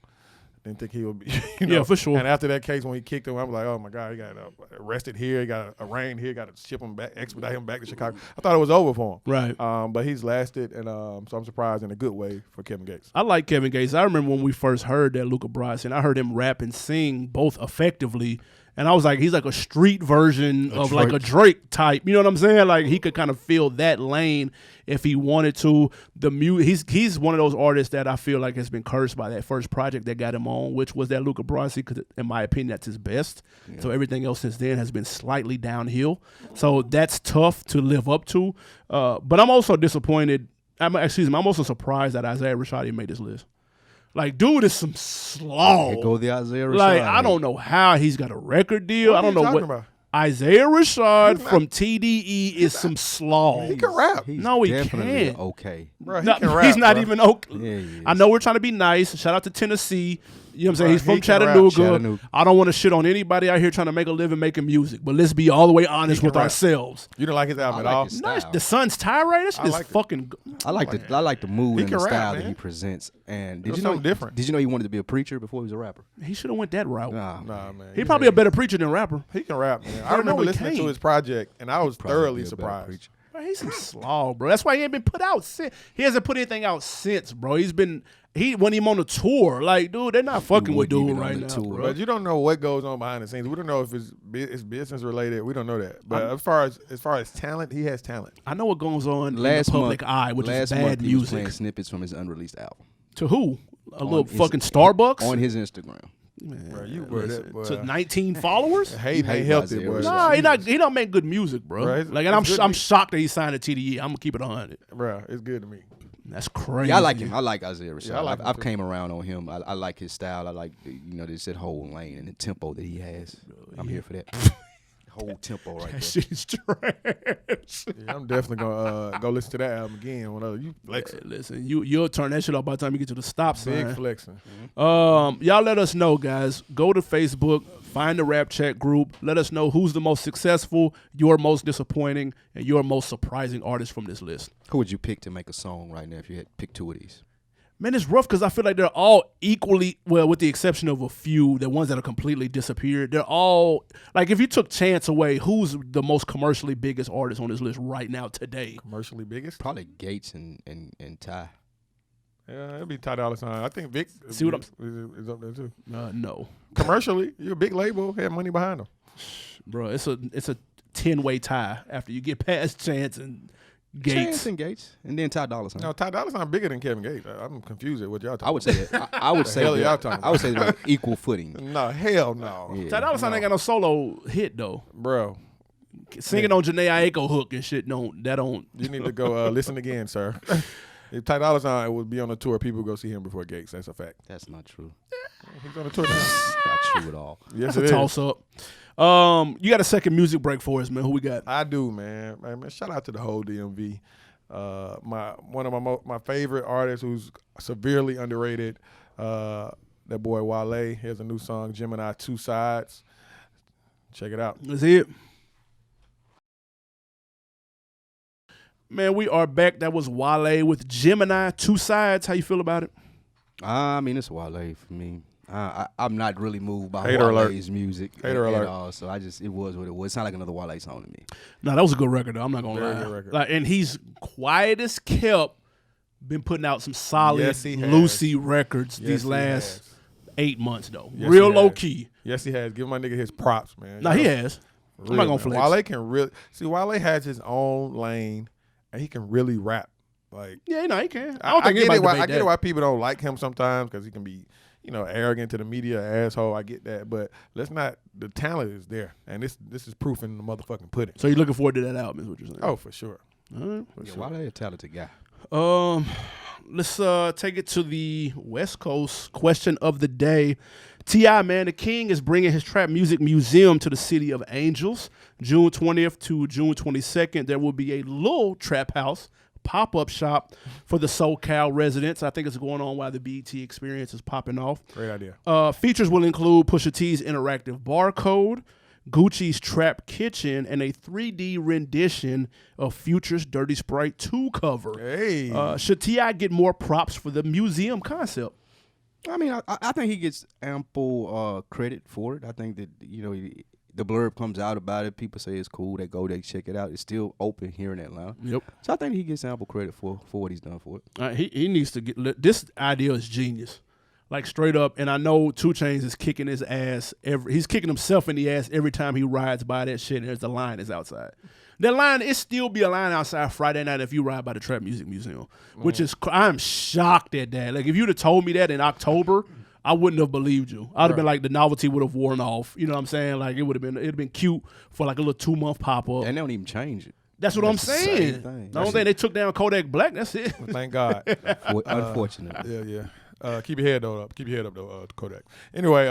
Didn't think he would be, Yeah, for sure. And after that case, when he kicked him, I'm like, oh my God, he got arrested here, he got arraigned here, got to ship him back, expedite him back to Chicago. I thought it was over for him. Right. But he's lasted, and so I'm surprised in a good way for Kevin Gates. I like Kevin Gates. I remember when we first heard that Luca Brasi, and I heard him rap and sing both effectively. And I was like, he's like a street version of like a Drake type. You know what I'm saying? Like he could kind of fill that lane if he wanted to. He's one of those artists that I feel like has been cursed by that first project that got him on, which was that Luca Brasi, because in my opinion, that's his best. Yeah. So everything else since then has been slightly downhill. So that's tough to live up to. But I'm also disappointed. I'm also surprised that Isaiah Rashadi made this list. Like, dude is some slaw. There go the Isaiah Rashad. Like, I don't know how he's got a record deal. What I don't know what. About? Isaiah Rashad from TDE is some slaw. He can rap. No, he can't. Okay. Bro, he can rap, he's not bro. even okay. Yeah, he is. I know we're trying to be nice. Shout out to Tennessee. You know what I'm saying? Bro, He's from he can rap. Chattanooga. I don't want to shit on anybody out here trying to make a living making music, but let's be all the way honest with rap. ourselves. You don't like his album I at like all? his No, style. the Sun's tirade. That shit is like it. fucking. I like the mood He and the can rap, style that man. he presents. And It was did you know something different. Did you know he wanted to be a preacher before he was a rapper? He should have went that route. Nah. Nah, man. He probably a better preacher than rapper. He can rap, man. I No, remember he listening to can't. his project, and I was Probably thoroughly be a better surprised. preacher. Bro, he's some slaw, bro. That's why he ain't been put out since. He hasn't put anything out since, bro. When he on the tour, like, dude, they're not fucking with wasn't dude even on right the now, tour. bro. But you don't know what goes on behind the scenes. We don't know if it's business related. We don't know that. But as far as talent, he has talent. I know what goes on in the Last public month, eye, which is last month bad he was music. playing snippets from his unreleased album To who? A little his- fucking Starbucks? on his Instagram. Man, Bro, you were listen, that boy. to 19 followers? Hate hate ain't healthy, Isaiah boy. Rashad. Nah, he don't make good music, bro. Bro, it's like, and good I'm to- shocked that he signed a TDE. I'm gonna keep it 100. Bro, it's good to me. That's crazy. Yeah, I like him. I like Isaiah Rashad. Yeah, I like him I've too. came around on him. I like his style. I like this whole lane and the tempo that he has. I'm here for that. Whole tempo right That there. shit is trash. Yeah, I'm definitely gonna go listen to that album again. Whenever you flexing, Listen, you'll turn that shit off by the time you get to the stop sign. big flexing. Y'all let us know, guys. Go to Facebook, find the Rap Chat group. Let us know who's the most successful, your most disappointing, and your most surprising artist from this list. Who would you pick to make a song right now if you had to pick two of these? Man, it's rough because I feel like they're all equally, well, with the exception of a few, the ones that have completely disappeared. They're all, like, if you took Chance away, who's the most commercially biggest artist on this list right now today? Commercially biggest? Probably Gates and Ty. Yeah, it'd be Ty Dolla $ign. I think Vic See what is up there too. No. Commercially, you're a big label, have money behind them. Bro, it's a 10-way tie after you get past Chance and Gates. Chance and Gates, and then Ty Dolla $ign. No, Ty Dolla $ign bigger than Kevin Gates. I'm confused at what y'all talking I would say that. I would say hell that- y'all talking I would say like equal footing. No, hell no. Yeah. Ty Dolla $ign ain't got no solo hit though. Bro, Singing on Janae Aiko hook and shit don't. you need to go listen again, sir. If Ty Dolla $ign would be on a tour, people would go see him before Gates. That's a fact. That's not true. He's on a tour now. Not true at all. Yes, That's it a is. toss up. You got a second music break for us, man. Who we got? I do, man. Man, shout out to the whole DMV. One of my favorite artists who's severely underrated. That boy Wale. He has a new song, Gemini 2 Sides. Check it out. Let's hear it. Man, we are back. That was Wale with Gemini 2 Sides. How you feel about it? I mean, it's Wale for me. I'm not really moved by Hater alert. Wale's music Hater at alert. all. So it was what it was. It's not like another Wale song to me. No, that was a good record, though. I'm not going to Very lie. good record. Like, and he's quiet as kept, been putting out some solid Yes, he has. Lucy records Yes, these he last has. 8 months, though. Yes, Real he low has. key. Yes, he has. Give my nigga his props, man. No, he has. I'm not going to man. flex. Wale can really see. Wale has his own lane, and he can really rap. Like Yeah, you know, he can. I I, don't think get anybody it. Why, debate I get it. that. Why people don't like him sometimes because he can be, arrogant to the media, asshole. I get that, but let's not. The talent is there, and this is proof in the motherfucking pudding. So you're looking forward to that album, is what you're saying? Oh, for sure. All right. For Yeah, sure. Wale a talented guy. Let's take it to the West Coast question of the day. T.I., man, the King is bringing his trap music museum to the City of Angels. June 20th to June 22nd, there will be a little trap house pop-up shop for the SoCal residents. I think it's going on while the BET experience is popping off. Great idea. Features will include Pusha T's interactive barcode, Gucci's Trap Kitchen, and a 3D rendition of Future's Dirty Sprite 2 cover. Hey. Should T.I. get more props for the museum concept? I mean, I think he gets ample credit for it. I think that, the blurb comes out about it. People say it's cool. They go, they check it out. It's still open here in Atlanta. Yep. So I think he gets ample credit for what he's done for it. He needs to get this idea is genius. Like straight up, and I know 2 Chainz is kicking his ass he's kicking himself in the ass every time he rides by that shit and there's the line is outside. That line, it still be a line outside Friday night if you ride by the Trap Music Museum, which is, I'm shocked at that. Like if you'd have told me that in October, I wouldn't have believed you. I'd have been like, the novelty would have worn off. You know what I'm saying? Like it'd been cute for like a little 2-month pop up. And they don't even change it. That's what I'm That's the same saying. thing. The only thing they took down Kodak Black. That's it. Well, thank God. Unfortunately. Yeah. Keep your head up. Keep your head up, though, Kodak. Anyway,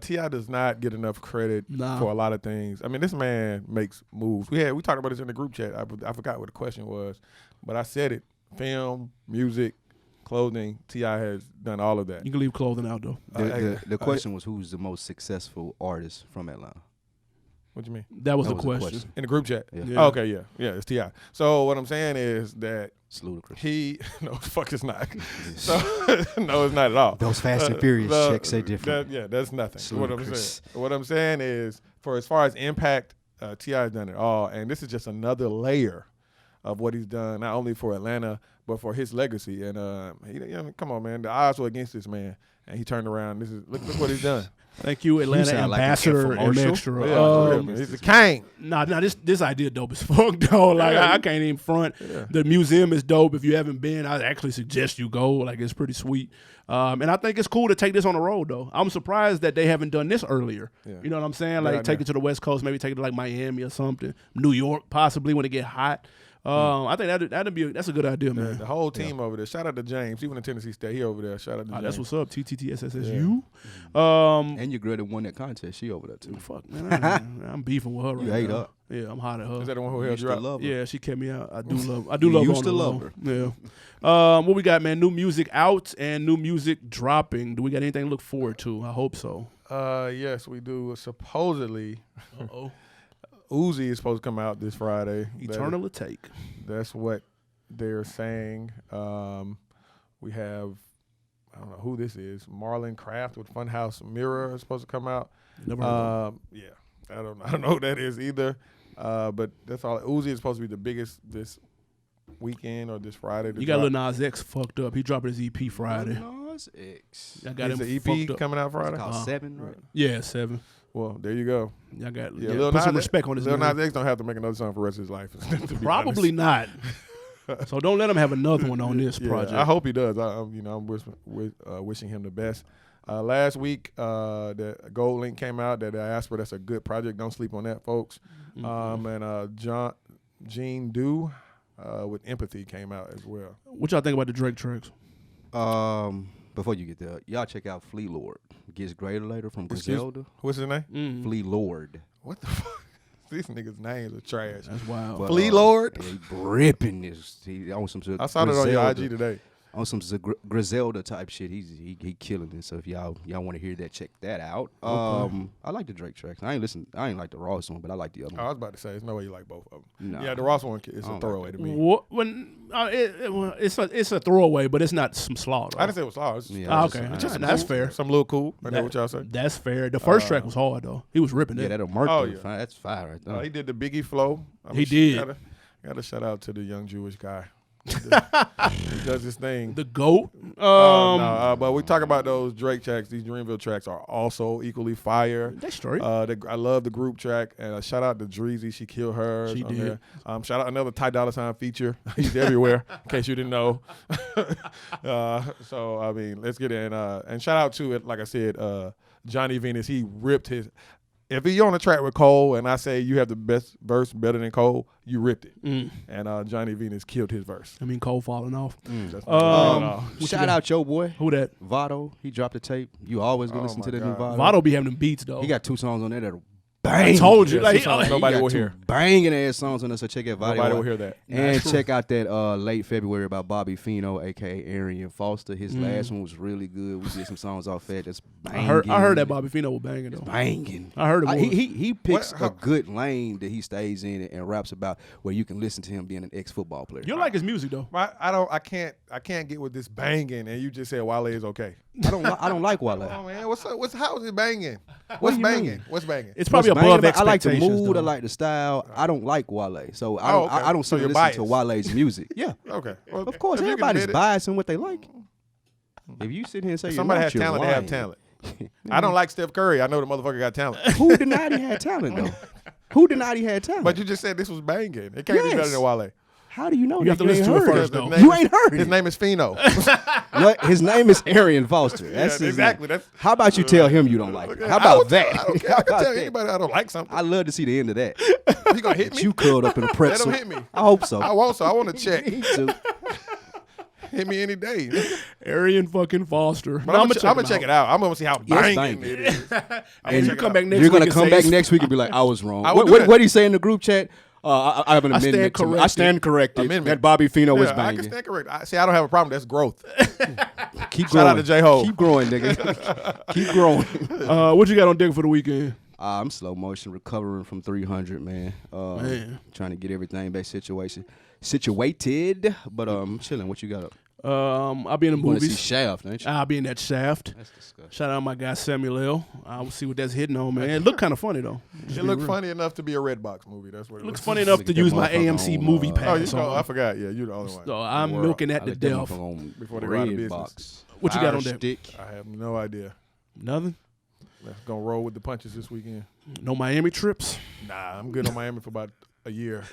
T.I. does not get enough credit for a lot of things. I mean, this man makes moves. We talked about this in the group chat. I forgot what the question was, but I said it. Film, music, clothing. T.I. has done all of that. You can leave clothing out though. The question was, who's the most successful artist from Atlanta? What you mean? That was the question. In the group chat? Yeah. Yeah. Oh, okay, yeah. Yeah, it's T.I. So what I'm saying is that It's ludicrous. no, fuck, it's not. So, no, it's not at all. Those Fast and Furious checks say different. That's nothing. It's What I'm ludicrous. saying. What I'm saying is, for as far as impact, T.I. has done it all, and this is just another layer of what he's done, not only for Atlanta but for his legacy. And come on, man, the odds were against this man, and he turned around. Look what he's done. Thank you, Atlanta sound like an ambassador and infomercial. Mxtra. Yeah, for real, man. He's the king. Nah, this idea dope as fuck, though. Like, Yeah. I can't even front. Yeah. The museum is dope. If you haven't been, I actually suggest you go. Like, it's pretty sweet. And I think it's cool to take this on the road, though. I'm surprised that they haven't done this earlier. Yeah. You know what I'm saying? Like, Yeah, take yeah. it to the West Coast, maybe take it to, like, Miami or something. New York, possibly, when it get hot. I think that's a good idea, man. The whole team over there. Shout out to James. He went to Tennessee State. He over there. Shout out to James. That's what's up. TTTSSSU. And your girl that won that contest, she over there too. Fuck, man. I'm beefing with her right You hate now. her. Yeah, I'm hot at her. Is that the one who You held used you to out? love her. Yeah, she kept me out. I do love You her. used on to the love low. Yeah. What we got, man? New music out and new music dropping. Do we got anything to look forward to? I hope so. Yes, we do. Supposedly, Uh-oh. Uzi is supposed to come out this Friday. Eternal Take. That's what they're saying. We have, I don't know who this is. Marlon Craft with Funhouse Mirror is supposed to come out. Never heard of Yeah, I don't know who that is either. But that's all. Uzi is supposed to be the biggest this weekend or this Friday. it. You got Lil Nas X fucked up. He dropping his EP Friday. Nas X. I got Is him the fucked EP up. coming out Friday? Called 7, right? Yeah, 7. Well, there you go. Y'all got Lil put some Nas- respect on his Lil name. Nas X don't have to make another song for the rest of his life. To be Probably honest. not. So don't let him have another one on this Yeah, project. I hope he does. I'm wishing him the best. Last week, the Gold Link came out that I asked for. That's a good project. Don't sleep on that, folks. And Gene Dew with Empathy came out as well. What y'all think about the Drake tracks? Before you get there, y'all check out Flea Lord. Gets greater later from Griselda. What's his name? Flea Lord. What the fuck? These niggas' names are trash. That's wild. But, Flea Lord? He ripping this. He on some I saw it on your IG today. On some Griselda type shit. He killing it. So if y'all want to hear that, check that out. I like the Drake tracks. I ain't like the Ross one, but I like the other I one. was about to say, there's no way you like both of them. Nah. Yeah, the Ross one is a don't throwaway to me. It's a throwaway, but it's not some slaw. Though. I didn't say it was flawless. Yeah, Okay, it's just- that's fair. Some little cool. I know what y'all say. That's fair. The first track was hard though. He was ripping Yeah, it. that'll Merc. Oh, yeah. That's fire right there. He did the Biggie flow. He did. Got to shout out to the young Jewish guy. He does his thing. The GOAT. But we talk about those Drake tracks. These Dreamville tracks are also equally fire. That's straight. I love the group track. And shout out to Dreezy. She killed her. She did. Shout out another Ty Dolla $ign feature. He's everywhere, in case you didn't know. So, I mean, let's get in. And shout out to it, like I said, Johnny Venus. He ripped his. If you're on a track with Cole and I say you have the best verse better than Cole, you ripped it. And Johnny Venus killed his verse. I mean, Cole falling off. Shout out your boy. Who that? Votto. He dropped a tape. You always go listen to the new Votto. Votto be having them beats though. He got 2 songs on there that are I bang. told you. Yeah, Like, sometimes nobody will hear. Banging ass songs on there, so check out Votto. Nobody will hear that. And check out that late February about Bobby Fino, a.k.a. Arian Foster. His last one was really good. We did some songs off that. That's banging. I heard that Bobby Fino was banging though. Banging. I heard it was. He picks a good lane that he stays in and raps about where you can listen to him being an ex-football player. You don't like his music though. I can't get with this banging, and you just said Wale is okay. I don't like Wale. Oh man, what's up? How is it banging? What's banging? mean? What's banging? It's probably What's above banging? I like the expectations. mood. though. I like the style. I don't like Wale, so Oh, okay. I don't So sit you're and listen to biased. Wale's music. Yeah, Okay. Well, of course. if you can Everybody's admit it, biased in what they like. If you sit here and say if somebody you're has not, talent, you're they have lying. talent. I don't like Steph Curry. I know the motherfucker got talent. Who denied he had talent though? Who denied he had talent? But you just said this was banging. It can't be better Yes. than Wale. How do you know You that? have to listen ain't to it heard first, though. His You name ain't heard His it. name is Fino. What? His name is Arian Foster. That's Yeah, his exactly. name. That's- How about you tell him you don't like it? How I about would- that? I don't care. How I can about tell that? anybody I don't like something. I love to see the end of that. You gonna hit me? You curled up in a pretzel. hit me. I hope so. I want so. I want to check. Me too. Hit me any day. Arian fucking Foster. But I'm gonna check it out. I'm gonna see how Yes, banging thank it you. is. And you come back next You're week gonna and come say back it's- next week and be like, I was wrong. I would do What that. did he say in the group chat? I have an I stand amendment. I corrected. stand corrected. Amendment. That Bobby Fino was Yeah, I banging. can stand correct. I don't have a problem. That's growth. Keep Shout growing. out to J-Ho. Keep growing, nigga. Keep growing. What you got on deck for the weekend? I'm slow motion recovering from 300, man. Trying to get everything back situated, but chilling. What you got up? I'll be in the You want to see movies. Shaft, ain't you? I'll be in that Shaft. That's disgusting. Shout out my guy Samuel L. I'll see what that's hitting on, man. It looked kind of funny though. It looked funny enough to be a Redbox movie. That's what it Looks looks funny enough Look to at that use my motherfucker AMC on, movie oh, Oh, pass. I on. forgot. Yeah, you're the only one. So I'm World. milking I that to let that death. motherfucker on Before they go out of business. Redbox. What you got Fire on deck? stick. I have no idea. Nothing. Let's gonna roll with the punches this weekend. No Miami trips. Nah, I'm good on Miami for about a year.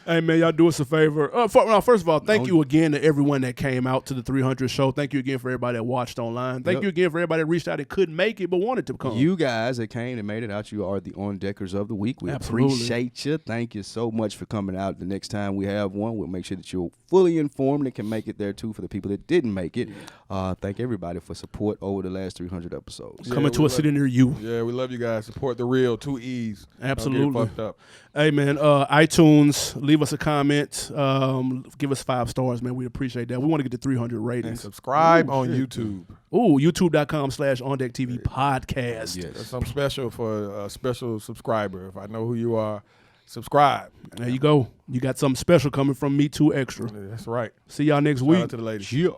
Hey man, y'all do us a favor. First of all, thank you again to everyone that came out to the 300 show. Thank you again for everybody that watched online. Thank you again for everybody that reached out and couldn't make it but wanted to come. You guys that came and made it out, you are the on-deckers of the week. We Absolutely. appreciate you. Thank you so much for coming out. The next time we have one, we'll make sure that you're fully informed and can make it there too for the people that didn't make it. Thank everybody for support over the last 300 episodes. Coming to a city near you. Yeah, we love you guys. Support the real 2 E's. Absolutely. Don't get it fucked up. Hey man, iTunes, leave us a comment. Give us 5 stars, man. We appreciate that. We want to get to 300 And ratings. subscribe on YouTube. Ooh, youtube.com/OndeckTV podcast. Yes. That's something special for a special subscriber. If I know who you are, subscribe. There you go. You got something special coming from Me Too Extra. That's right. See y'all next Shout week. out to the ladies. Yeah.